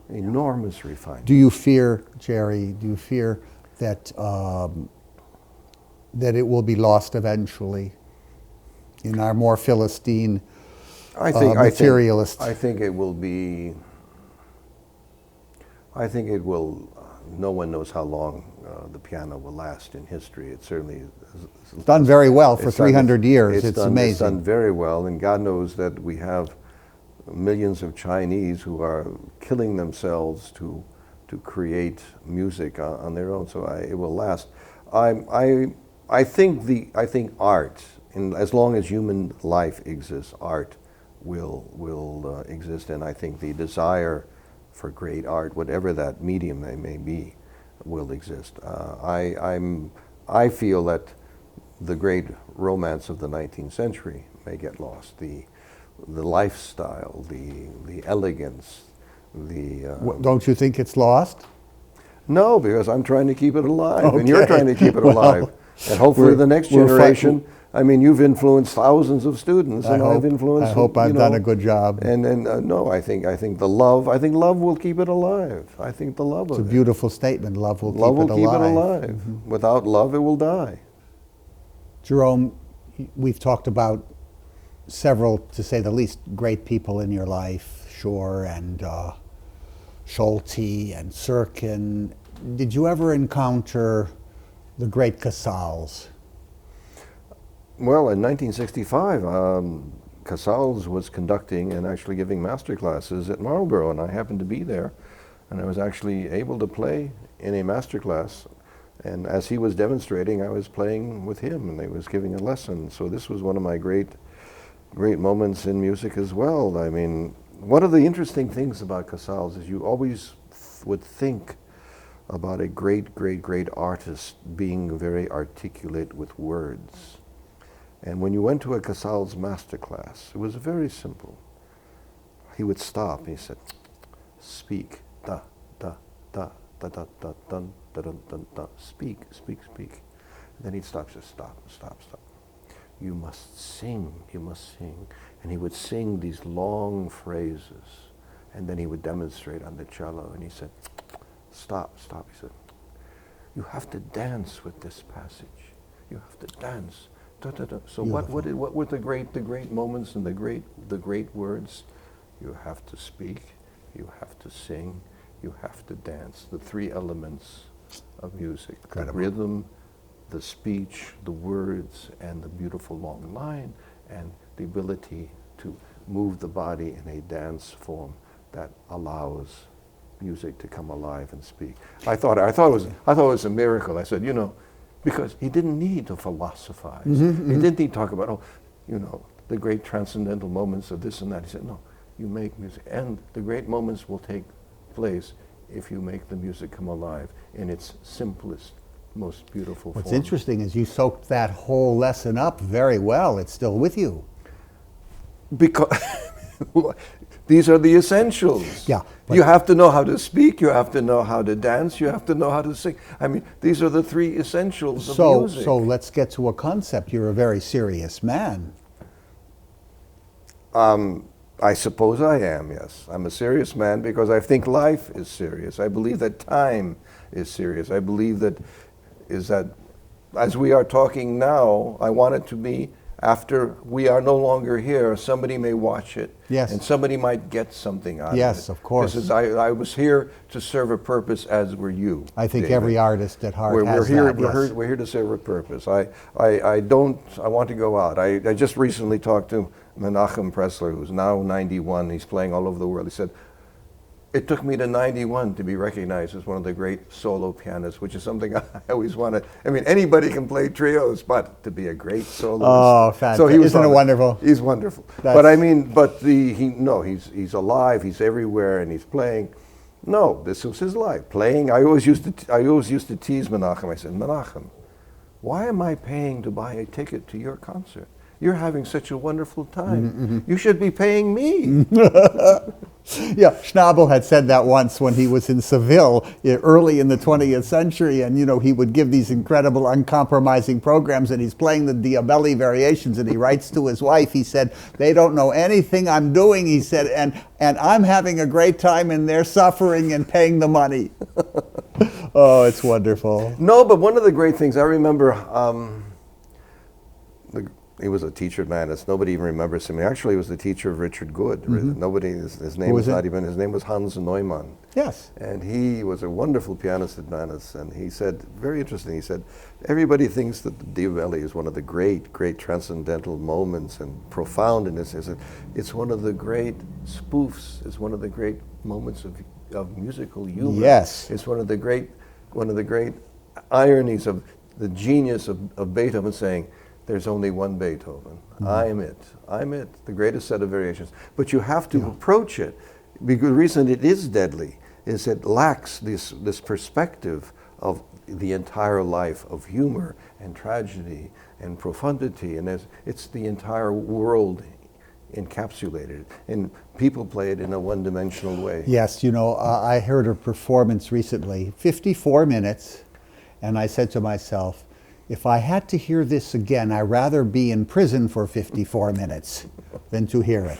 enormous refinement. Do you fear, Jerry? Do you fear that that it will be lost eventually in our more Philistine, materialist? I think it will be. I think it will. No one knows how long the piano will last in history. It certainly it's done very well for 300 years. It's amazing. It's done very well, and God knows that we have millions of Chinese who are killing themselves to create music on their own. So it will last. I think art, as long as human life exists, art will exist, and I think the desire for great art, whatever that medium they may be, will exist. I feel that the great romance of the 19th century may get lost. The lifestyle, the elegance, Don't you think it's lost? No, because I'm trying to keep it alive, Okay. and you're trying to keep it alive. And hopefully the next generation, I mean, you've influenced thousands of students, and I've influenced. I hope I've done a good job. And no, I think love will keep it alive. I think the love of it. It's a beautiful statement. Love will Love keep it alive. Mm-hmm. Without love, it will die. Jerome, we've talked about several, to say the least, great people in your life, Schor and Schulte and Sirkin. Did you ever encounter the great Casals? Well, in 1965, Casals was conducting and actually giving master classes at Marlborough, and I happened to be there, and I was actually able to play in a master class. And as he was demonstrating, I was playing with him, and he was giving a lesson. So this was one of my great moments in music as well. I mean, one of the interesting things about Casals is you always would think about a great artist being very articulate with words. And when you went to a Casals master class, it was very simple. He would stop, and he said, speak, da, da, da, da, da, da, dun, da, dun, dun, da, speak. And then he'd stop, just stop. You must sing. And he would sing these long phrases, and then he would demonstrate on the cello, and he said, stop. He said, you have to dance with this passage. You have to dance. So what were the great moments and the great words? You have to speak, you have to sing, you have to dance. The three elements of music: Incredible. the rhythm, the speech, the words, and the beautiful long line, and the ability to move the body in a dance form that allows music to come alive and speak. I thought it was a miracle. I said, because he didn't need to philosophize. He didn't need to talk about, the great transcendental moments of this and that. He said, no, you make music, and the great moments will take place if you make the music come alive in its simplest, most beautiful form. What's interesting is you soaked that whole lesson up very well. It's still with you. Because these are the essentials. Yeah, you have to know how to speak, you have to know how to dance, you have to know how to sing. I mean, these are the three essentials of music. So let's get to a concept. You're a very serious man. I suppose I am, yes. I'm a serious man because I think life is serious. I believe that time is serious. I believe that as we are talking now, I want it to be after we are no longer here, somebody may watch it, yes, and somebody might get something out of it. Yes, of course. Because I was here to serve a purpose, as were you. I think David. Every artist at heart has here, that. Yes. We're here to serve a purpose. I want to go out. I just recently talked to Menachem Pressler, who's now 91. He's playing all over the world. He said, it took me to 91 to be recognized as one of the great solo pianists, which is something I always wanted. I mean, anybody can play trios, but to be a great soloist. Oh, fantastic. So he was Isn't it wonderful? He's wonderful. But I mean, he's alive, he's everywhere, and he's playing. No, this was his life. Playing, I always used to tease Menachem. I said, Menachem, why am I paying to buy a ticket to your concert? You're having such a wonderful time. You should be paying me. Yeah, Schnabel had said that once when he was in Seville early in the 20th century, and he would give these incredible uncompromising programs, and he's playing the Diabelli variations, and he writes to his wife, he said, they don't know anything I'm doing, he said, and I'm having a great time, and they're suffering and paying the money. Oh, it's wonderful. No, but one of the great things, I remember, he was a teacher, man. Nobody even remembers him. He actually was the teacher of Richard Good. Nobody. His name was not even. His name was Hans Neumann. Yes. And he was a wonderful pianist at Mannes. And he said, very interesting. He said, everybody thinks that the Diabelli is one of the great, great transcendental moments and profound in this. He said, it's one of the great spoofs. It's one of the great moments of musical humor. Yes. It's one of the great ironies of the genius of Beethoven saying, there's only one Beethoven. I'm it, the greatest set of variations. But you have to approach it, because the reason it is deadly is it lacks this perspective of the entire life of humor and tragedy and profundity, and it's the entire world encapsulated, and people play it in a one-dimensional way. Yes, I heard a performance recently, 54 minutes, and I said to myself, if I had to hear this again, I'd rather be in prison for 54 minutes than to hear it.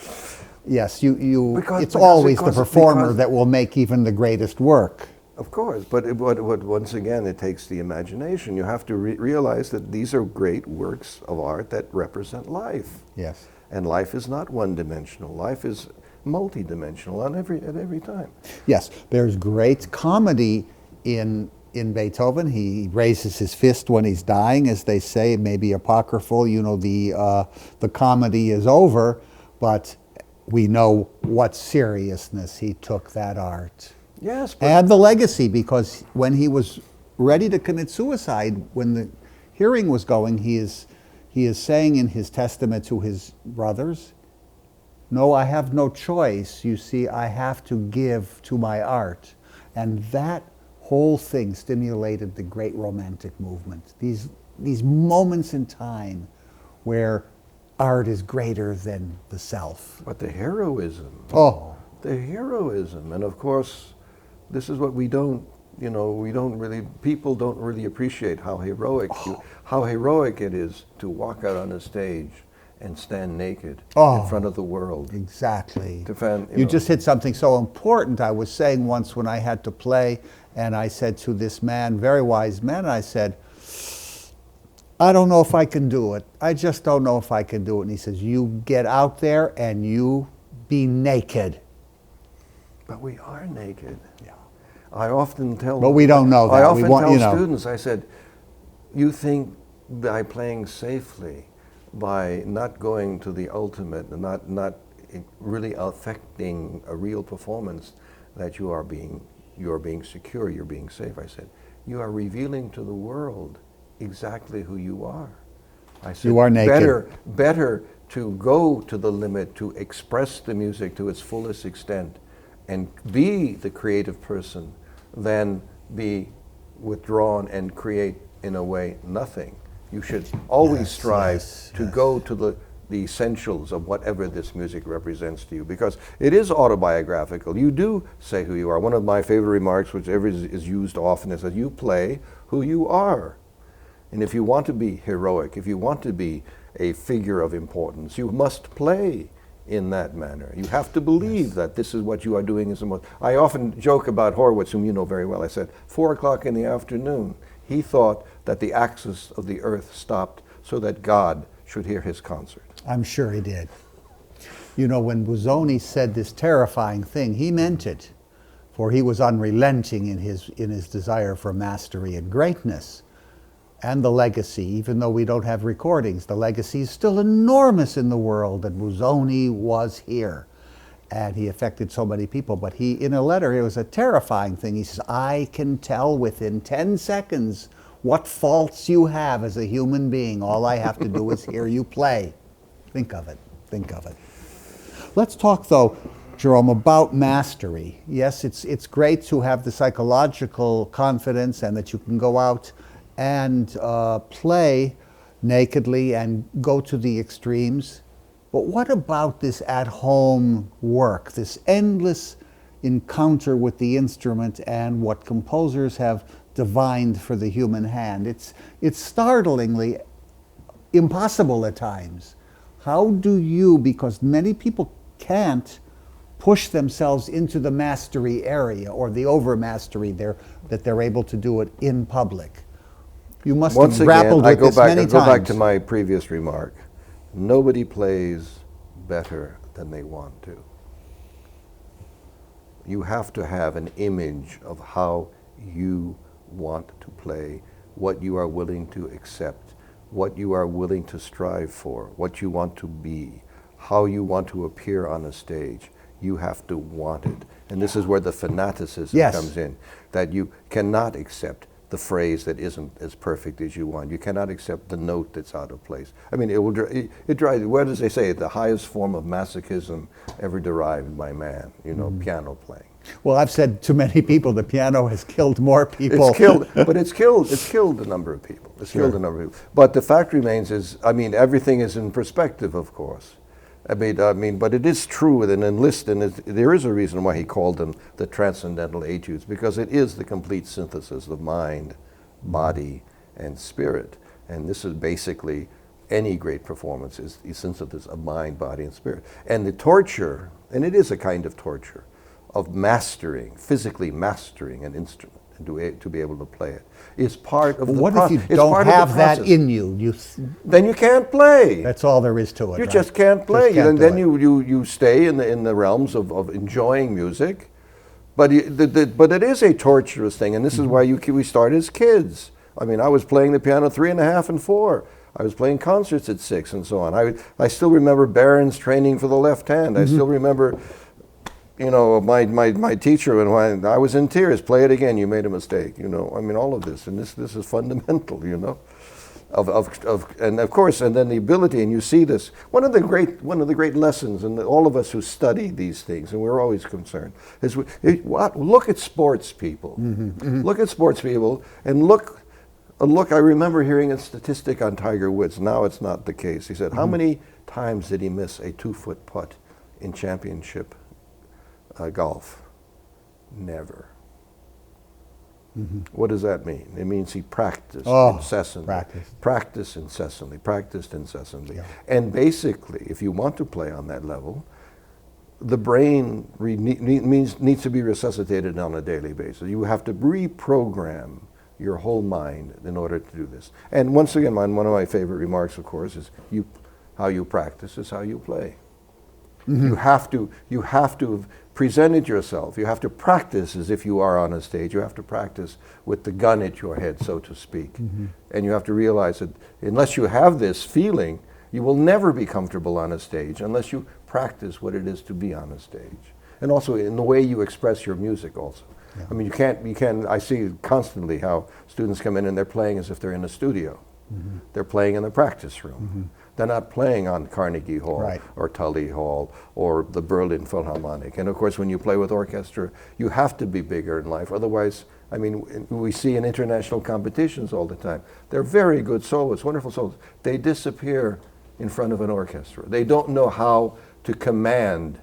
Yes, it's always the performer that will make even the greatest work. Of course, but once again, it takes the imagination. You have to realize that these are great works of art that represent life. Yes. And life is not one-dimensional. Life is multi-dimensional at every time. Yes, there's great comedy in Beethoven. He raises his fist when he's dying, as they say. It may be apocryphal, the comedy is over, but we know what seriousness he took that art. Yes. And the legacy, because when he was ready to commit suicide, when the hearing was going, he is saying in his testament to his brothers, no, I have no choice. You see, I have to give to my art. And that whole thing stimulated the great Romantic movement. These moments in time where art is greater than the self. But the heroism. Oh. The heroism. And of course, this is what people don't really appreciate how heroic it is to walk out on a stage and stand naked in front of the world. Exactly. You just hit something so important. I was saying once when I had to play, and I said to this man, very wise man, I said, I don't know if I can do it. I just don't know if I can do it. And he says, you get out there and you be naked. But we are naked. Yeah. I often tell. But we don't know that. I often we want, tell students. I said, you think by playing safely, by not going to the ultimate, and not really affecting a real performance, that you are being secure, you're being safe. I said, you are revealing to the world exactly who you are. I said, you are naked. Better to go to the limit, to express the music to its fullest extent, and be the creative person, than be withdrawn and create, in a way, nothing. You should always strive to go to the essentials of whatever this music represents to you, because it is autobiographical. You do say who you are. One of my favorite remarks, which is used often, is that you play who you are. And if you want to be heroic, if you want to be a figure of importance, you must play in that manner. You have to believe that this is what you are doing is the most. I often joke about Horowitz, whom you know very well. I said, 4 o'clock in the afternoon, he thought that the axis of the earth stopped so that God should hear his concert. I'm sure he did. You know, when Busoni said this terrifying thing, he meant it, for he was unrelenting in his desire for mastery and greatness. And the legacy, even though we don't have recordings, the legacy is still enormous in the world, and Busoni was here. And he affected so many people. But he, in a letter, it was a terrifying thing. He says, I can tell within 10 seconds what faults you have as a human being. All I have to do is hear you play. Think of it. Think of it. Let's talk, though, Jerome, about mastery. Yes, it's great to have the psychological confidence and that you can go out and play nakedly and go to the extremes. But what about this at-home work, this endless encounter with the instrument and what composers have divined for the human hand? It's startlingly impossible at times. How do you, because many people can't push themselves into the mastery area or the over-mastery that they're able to do it in public. You must have grappled with this many times. I go back to my previous remark. Nobody plays better than they want to. You have to have an image of how you want to play, what you are willing to accept, what you are willing to strive for, what you want to be, how you want to appear on a stage. You have to want it. And this is where the fanaticism comes in, that you cannot accept the phrase that isn't as perfect as you want. You cannot accept the note that's out of place. I mean, it drives, what does they say? The highest form of masochism ever derived by man, piano playing. Well, I've said to many people the piano has killed more people. It's killed a number of people. It's killed a number of people. But the fact remains everything is in perspective, of course. But it is true with an enlist, and there is a reason why he called them the transcendental etudes, because it is the complete synthesis of mind, body, and spirit. And this is basically any great performance is the synthesis of mind, body, and spirit. And the torture, and it is a kind of torture, of mastering, physically mastering an instrument and to be able to play it, is part of the process. What if you don't have that in you? Then you can't play. That's all there is to it. You just can't play. Then you stay in the realms of enjoying music, but it is a torturous thing, and this is why we start as kids. I mean, I was playing the piano 3.5 and 4. I was playing concerts at 6 and so on. I still remember Barron's training for the left hand. I still remember, my teacher, and when I was in tears, play it again, you made a mistake, all of this, and this is fundamental, and of course, and then the ability, and you see this, one of the great lessons, and all of us who study these things, and we're always concerned, is look at sports people, look at sports people, and look, I remember hearing a statistic on Tiger Woods. Now it's not the case. He said, how many times did he miss a 2-foot putt in championship golf? Never. What does that mean? It means he practiced incessantly. Practiced incessantly. Yeah. And basically, if you want to play on that level, the brain needs to be resuscitated on a daily basis. You have to reprogram your whole mind in order to do this. And once again, one of my favorite remarks, of course, is how you practice is how you play. Mm-hmm. You have to have presented yourself. You have to practice as if you are on a stage. You have to practice with the gun at your head, so to speak. Mm-hmm. And you have to realize that unless you have this feeling, you will never be comfortable on a stage unless you practice what it is to be on a stage. And also in the way you express your music also. Yeah. I mean, you can't, I see constantly how students come in and they're playing as if they're in a studio. Mm-hmm. They're playing in the practice room. Mm-hmm. They're not playing on Carnegie Hall right. or Tully Hall or the Berlin Philharmonic. And of course, when you play with orchestra, you have to be bigger in life. Otherwise, I mean, we see in international competitions all the time. They're very good soloists, wonderful soloists. They disappear in front of an orchestra. They don't know how to command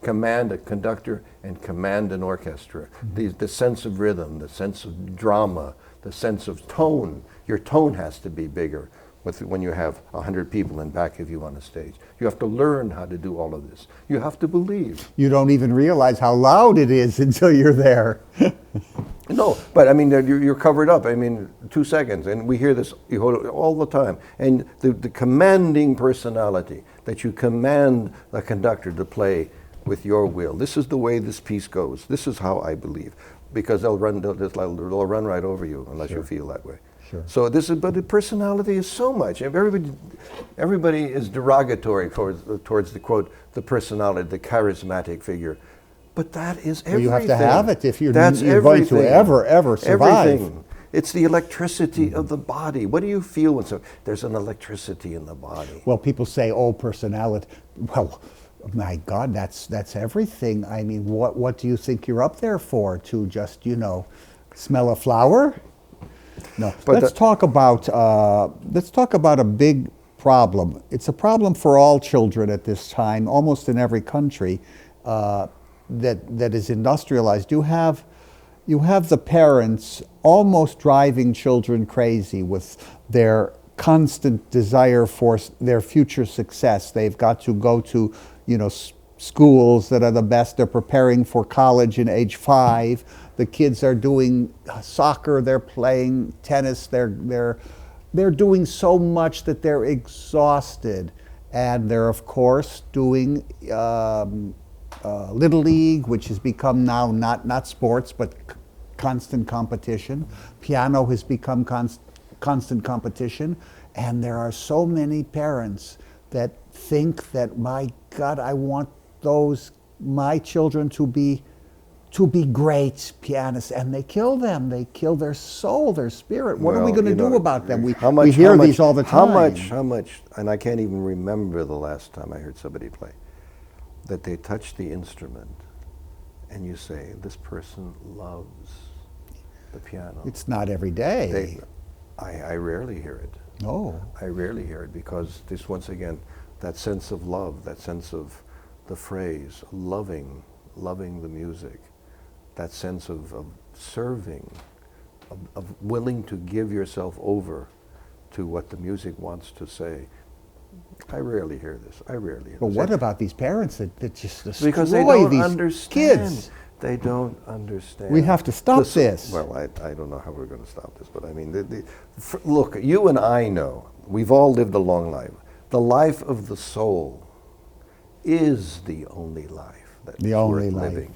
a conductor and command an orchestra. Mm-hmm. The sense of rhythm, the sense of drama, the sense of tone. Your tone has to be bigger when you have 100 people in back of you on a stage. You have to learn how to do all of this. You have to believe. You don't even realize how loud it is until you're there. No, but I mean, you're covered up. I mean, 2 seconds, and we hear this all the time. And the commanding personality, that you command the conductor to play with your will. This is the way this piece goes. This is how I believe. Because they'll run right over you unless sure. you feel that way. Sure. So but the personality is so much. Everybody is derogatory towards the quote, the personality, the charismatic figure. But that is everything. Well, you have to have it if you're going to ever survive. Everything. It's the electricity of the body. What do you feel when there's an electricity in the body? Well, people say, oh, personality. Well, my God, that's everything. I mean, what do you think you're up there for? To just, smell a flower? No. But let's talk about a big problem. It's a problem for all children at this time, almost in every country that is industrialized. You have the parents almost driving children crazy with their constant desire for their future success. They've got to go to schools that are the best. They're preparing for college in age 5. The kids are doing soccer. They're playing tennis. They're doing so much that they're exhausted, and they're of course doing Little League, which has become now not sports but constant competition. Piano has become constant competition, and there are so many parents that think that, my God, I want my children to be great pianists, and they kill them. They kill their soul, their spirit. What are we going to do about them? We hear these all the time. How much, and I can't even remember the last time I heard somebody play, that they touch the instrument, and you say, this person loves the piano. It's not every day. I rarely hear it. Oh. I rarely hear it, because this, once again, that sense of love, that sense of the phrase, loving the music, that sense of serving, of willing to give yourself over to what the music wants to say. I rarely hear this. But what about these parents that just destroy because they don't these understand. Kids? They don't understand. We have to stop this. Well, I don't know how we're going to stop this, but I mean, look, you and I know, we've all lived a long life. The life of the soul is the only life that is worth living.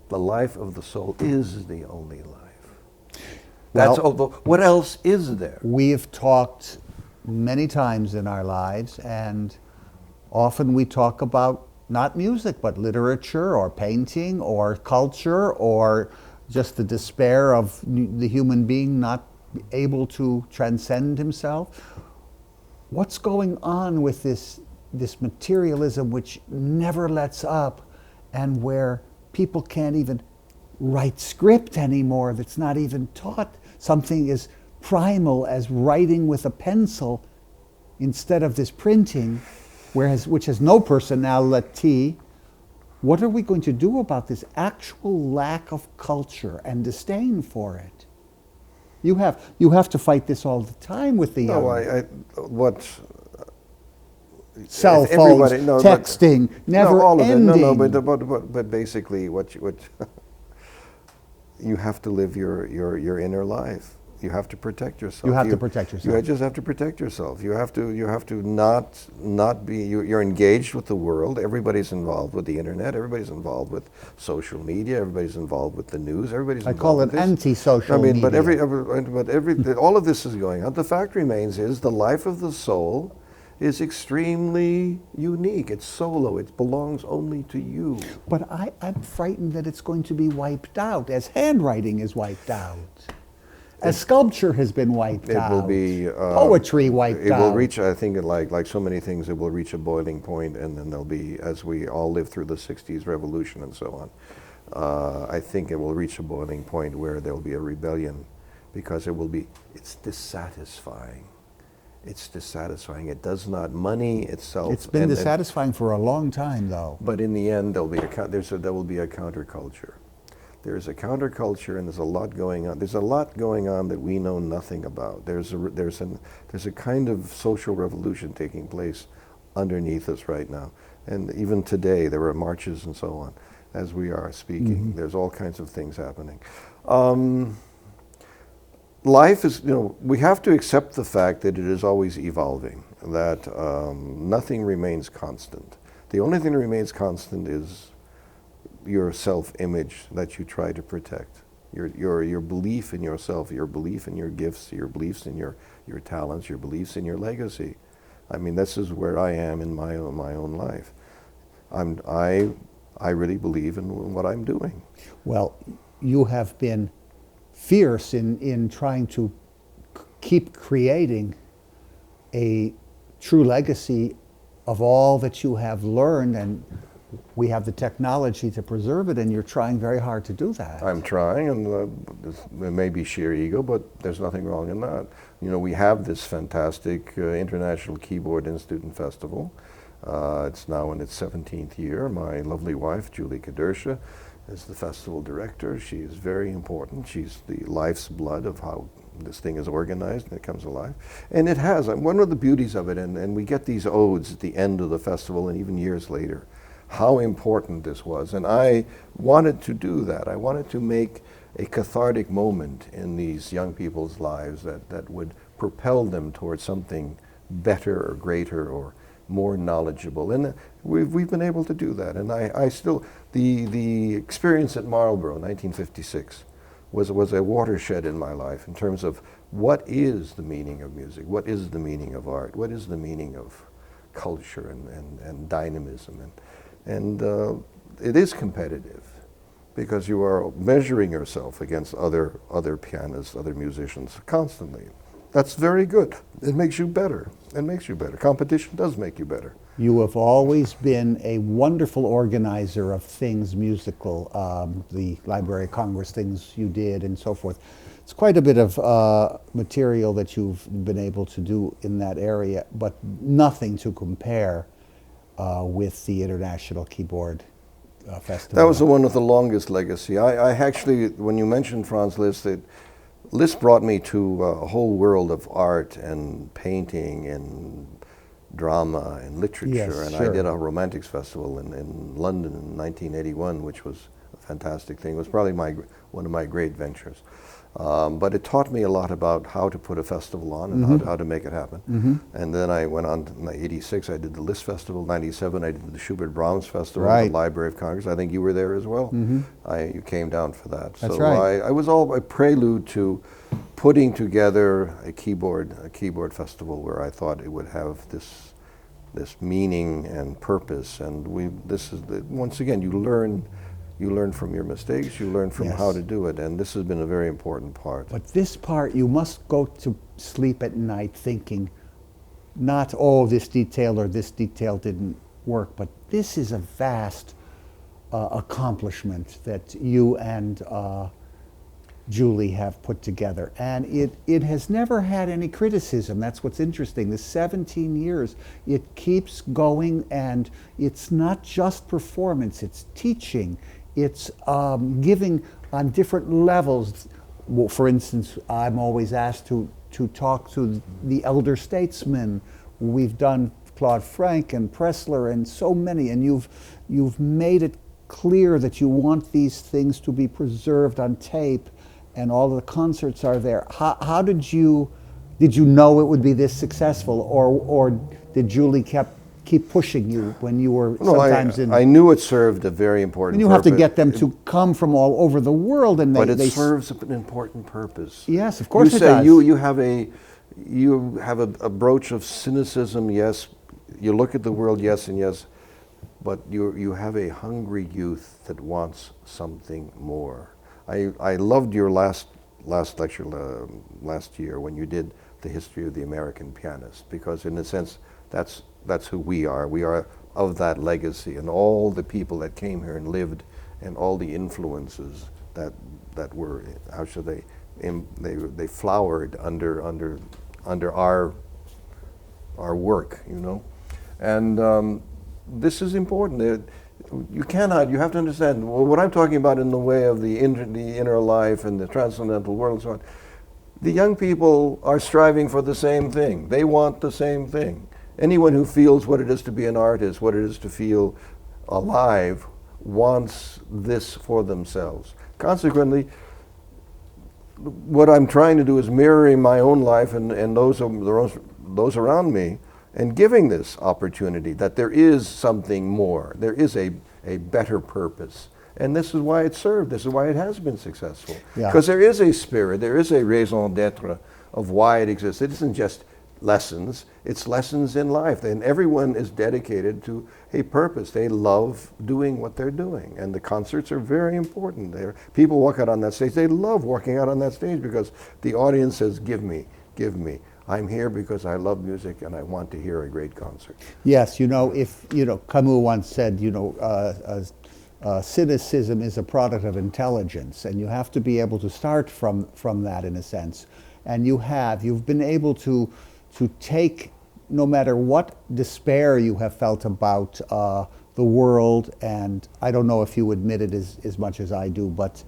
The life of the soul is the only life. That's what else is there? We've talked many times in our lives, and often we talk about not music, but literature or painting or culture, or just the despair of the human being not able to transcend himself. What's going on with this materialism which never lets up, and where people can't even write script anymore, that's not even taught? Something as primal as writing with a pencil instead of this printing, which has no personality. What are we going to do about this actual lack of culture and disdain for it? You have to fight this all the time with the young. Cell phones, texting, never ending. But basically, what you have to live your inner life. You have to protect yourself. You have to protect yourself. You just have to protect yourself. You have to not be. You're engaged with the world. Everybody's involved with the internet. Everybody's involved with social media. Everybody's involved with the news. Everybody's. I call it anti-social media. But all of this is going on. The fact remains is the life of the soul is extremely unique. It's solo. It belongs only to you. But I'm frightened that it's going to be wiped out, as handwriting is wiped out, as sculpture has been wiped out. It will be poetry wiped out. It will reach, I think, like so many things, it will reach a boiling point, and then there'll be, as we all lived through the '60s revolution and so on. I think it will reach a boiling point where there'll be a rebellion, because it's dissatisfying. It's dissatisfying. It does not, money itself. It's been dissatisfying for a long time, though. But in the end, there will be a counterculture. There's a counterculture, and there's a lot going on. There's a lot going on that we know nothing about. There's a kind of social revolution taking place underneath us right now. And even today, there are marches and so on, as we are speaking. Mm-hmm. There's all kinds of things happening. Life is, we have to accept the fact that it is always evolving, that nothing remains constant. The only thing that remains constant is your self-image that you try to protect, your belief in yourself, your belief in your gifts, your beliefs in your talents, your beliefs in your legacy. I mean, this is where I am in my own life. I really believe in what I'm doing. Well, you have been fierce in trying to keep creating a true legacy of all that you have learned, and we have the technology to preserve it, and you're trying very hard to do that. I'm trying, and it may be sheer ego, but there's nothing wrong in that. We have this fantastic International Keyboard Institute and Festival. It's now in its 17th year. My lovely wife, Julie Kadersha, is the festival director. She is very important. She's the life's blood of how this thing is organized and it comes alive. And it has, one of the beauties of it, and we get these odes at the end of the festival and even years later, how important this was. And I wanted to do that. I wanted to make a cathartic moment in these young people's lives that would propel them towards something better or greater or more knowledgeable. And we've been able to do that. And I still, the experience at Marlborough, 1956, was a watershed in my life in terms of what is the meaning of music, what is the meaning of art, what is the meaning of culture and dynamism. And it is competitive because you are measuring yourself against other pianists, other musicians constantly. That's very good. It makes you better. It makes you better. Competition does make you better. You have always been a wonderful organizer of things musical, the Library of Congress things you did and so forth. It's quite a bit of material that you've been able to do in that area, but nothing to compare with the International Keyboard Festival. That was the one with the longest legacy. I actually, when you mentioned Franz Liszt, Liszt brought me to a whole world of art and painting and drama and literature. Yes, and sure. I did a romantics festival in London in 1981, which was a fantastic thing. It was probably one of my great ventures. But it taught me a lot about how to put a festival on and Mm-hmm. how to make it happen. Mm-hmm. And then I went on to 86, I did the Liszt Festival. 97, I did the Schubert Brahms Festival at Right. the Library of Congress. I think you were there as well. Mm-hmm. You came down for that. That's so right. I was all a prelude to putting together a keyboard festival where I thought it would have this meaning and purpose. And once again, you learn from your mistakes, you learn from Yes. how to do it, and this has been a very important part. But this part, you must go to sleep at night thinking, not, this detail or this detail didn't work, but this is a vast accomplishment that you and Julie have put together. And it has never had any criticism. That's what's interesting. The 17 years, it keeps going, and it's not just performance, it's teaching. It's giving on different levels. Well, for instance, I'm always asked to talk to the elder statesmen. We've done Claude Frank and Pressler and so many, and you've made it clear that you want these things to be preserved on tape and all the concerts are there. How did you know it would be this successful, or did Julie keep pushing you when you were sometimes in? I knew it served a very important And you purpose. have to get them to come from all over the world, and but it serves an important purpose. Yes, of course you it say does. You have a brooch of cynicism, yes. You look at the world, yes and yes, but you have a hungry youth that wants something more. I loved your last lecture last year when you did the history of the American pianist, because in a sense that's who we are. We are of that legacy, and all the people that came here and lived, and all the influences that were, how should they flowered under our work, you know. And this is important. You have to understand, well, what I'm talking about in the way of the inner life and the transcendental world and so on. The young people are striving for the same thing. They want the same thing. Anyone who feels what it is to be an artist, what it is to feel alive, wants this for themselves. Consequently, what I'm trying to do is mirroring my own life and those around me, and giving this opportunity that there is something more. There is a better purpose. And this is why it served. This is why it has been successful. Because there is a spirit, there is a raison d'etre of why it exists. It isn't just lessons, it's lessons in life. And everyone is dedicated to a purpose. They love doing what they're doing. And the concerts are very important. People walk out on that stage. They love walking out on that stage because the audience says, give me, give me. I'm here because I love music and I want to hear a great concert. Yes, Camus once said, cynicism is a product of intelligence, and you have to be able to start from that in a sense. And you've been able to take, no matter what despair you have felt about the world, and I don't know if you admit it as much as I do, but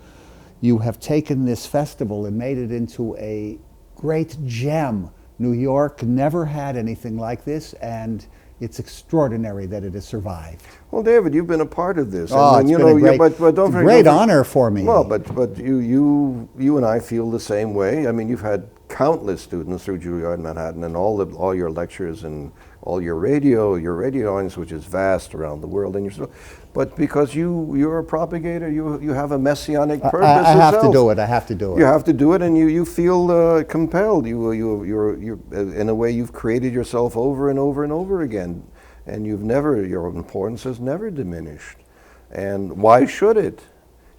you have taken this festival and made it into a great gem. New York never had anything like this, and it's extraordinary that it has survived. Well, David, you've been a part of this. Oh, and, it's been a great honor for me. Well, but you and I feel the same way. I mean, you've had countless students through Juilliard in Manhattan, and all your lectures and all your radio audience, which is vast around the world, and but because you're a propagator, you have a messianic purpose. I have to do it. I have to do it. You have to do it, and you feel compelled. You're in a way you've created yourself over and over and over again, and your importance has never diminished. And why should it?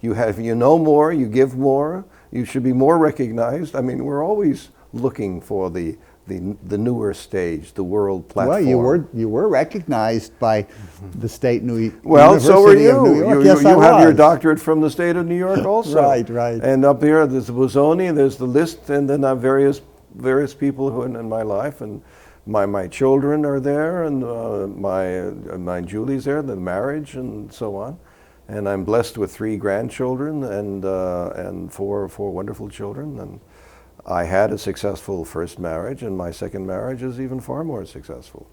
You know more. You give more. You should be more recognized. I mean, we're always looking for the newer stage, the world platform. Well, you were recognized by the state University so were you. of New York. You have your doctorate from the state of New York also. Right. And up here, there's Bozzoni, there's the list, and then I have various people who are in my life, and my children are there, and my Julie's there, the marriage, and so on. And I'm blessed with 3 grandchildren and four wonderful children. And I had a successful first marriage, and my second marriage is even far more successful.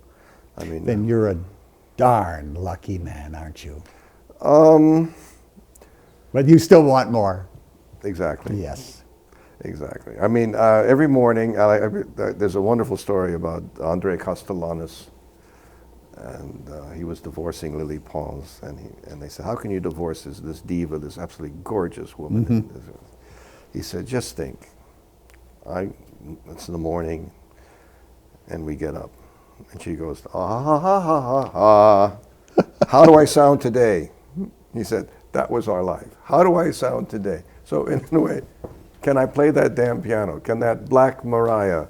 I mean, then you're a darn lucky man, aren't you? But you still want more. Exactly. Yes. Exactly. I mean, every morning, there's a wonderful story about André Castellanos, and he was divorcing Lily Pons, and they said, "How can you divorce this diva, this absolutely gorgeous woman?" Mm-hmm. He said, "Just think. It's in the morning, and we get up, and she goes, how do I sound today?" He said, "That was our life. How do I sound today?" So in a way, can I play that damn piano? Can that Black Mariah?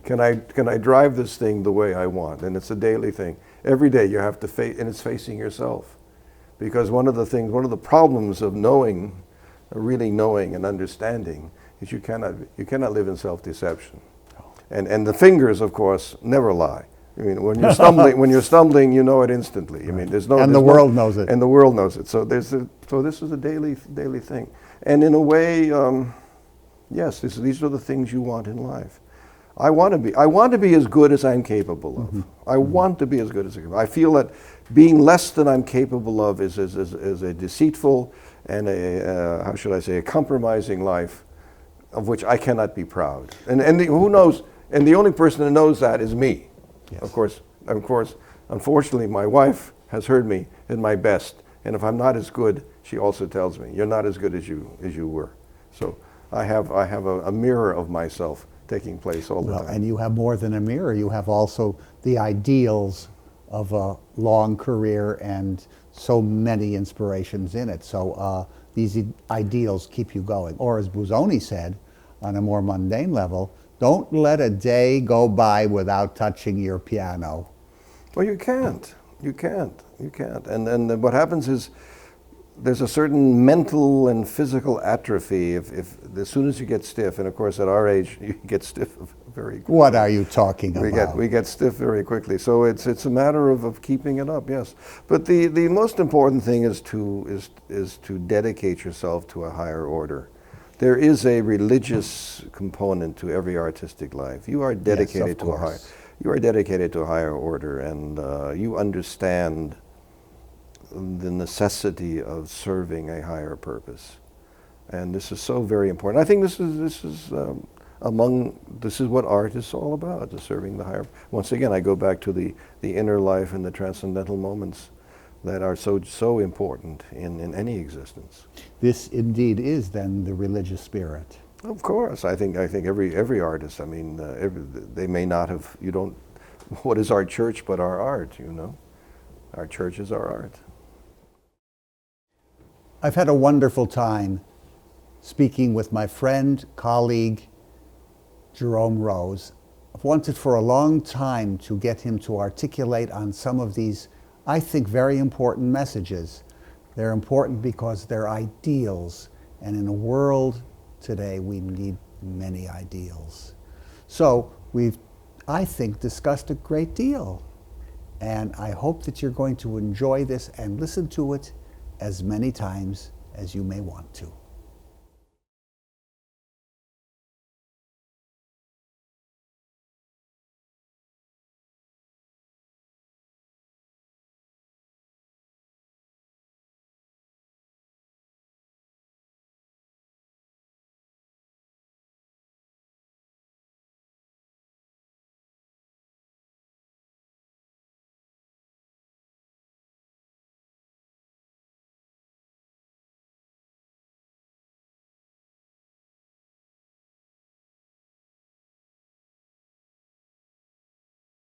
Can I drive this thing the way I want? And it's a daily thing. Every day you have to face, and it's facing yourself, because one of the problems of really knowing and understanding, is you cannot live in self-deception, and the fingers, of course, never lie. I mean, when you're stumbling, you know it instantly. I mean, the world knows it. And the world knows it. So this is a daily thing, and in a way, yes, these are the things you want in life. I want to be as good as I'm capable of. Mm-hmm. I want to be as good as I can. I feel that being less than I'm capable of is a deceitful and a compromising life. of which I cannot be proud. And who knows? And the only person that knows that is me. Yes. Of course, unfortunately, my wife has heard me at my best. And if I'm not as good, she also tells me, you're not as good as you were. So I have a mirror of myself taking place all the time. And you have more than a mirror. You have also the ideals of a long career and so many inspirations in it. So these ideals keep you going. Or as Busoni said, on a more mundane level, don't let a day go by without touching your piano. Well, you can't. You can't. And what happens is there's a certain mental and physical atrophy if as soon as you get stiff, and of course at our age you get stiff very quickly. What are you talking about? We get stiff very quickly. So it's a matter of keeping it up, yes. But the most important thing is to dedicate yourself to a higher order. There is a religious component to every artistic life. You are dedicated to a higher. You are dedicated to a higher order, and you understand the necessity of serving a higher purpose, and this is so very important. I think this is what art is all about: is serving the higher. Once again, I go back to the inner life and the transcendental moments that are so important in any existence. This indeed is then the religious spirit. Of course, I think every artist. I mean, they may not have. You don't. What is our church but our art? You know, our church is our art. I've had a wonderful time speaking with my friend, colleague, Jerome Rose. I've wanted for a long time to get him to articulate on some of these, I think, very important messages. They're important because they're ideals, and in a world today we need many ideals. So we've, I think, discussed a great deal, and I hope that you're going to enjoy this and listen to it as many times as you may want to.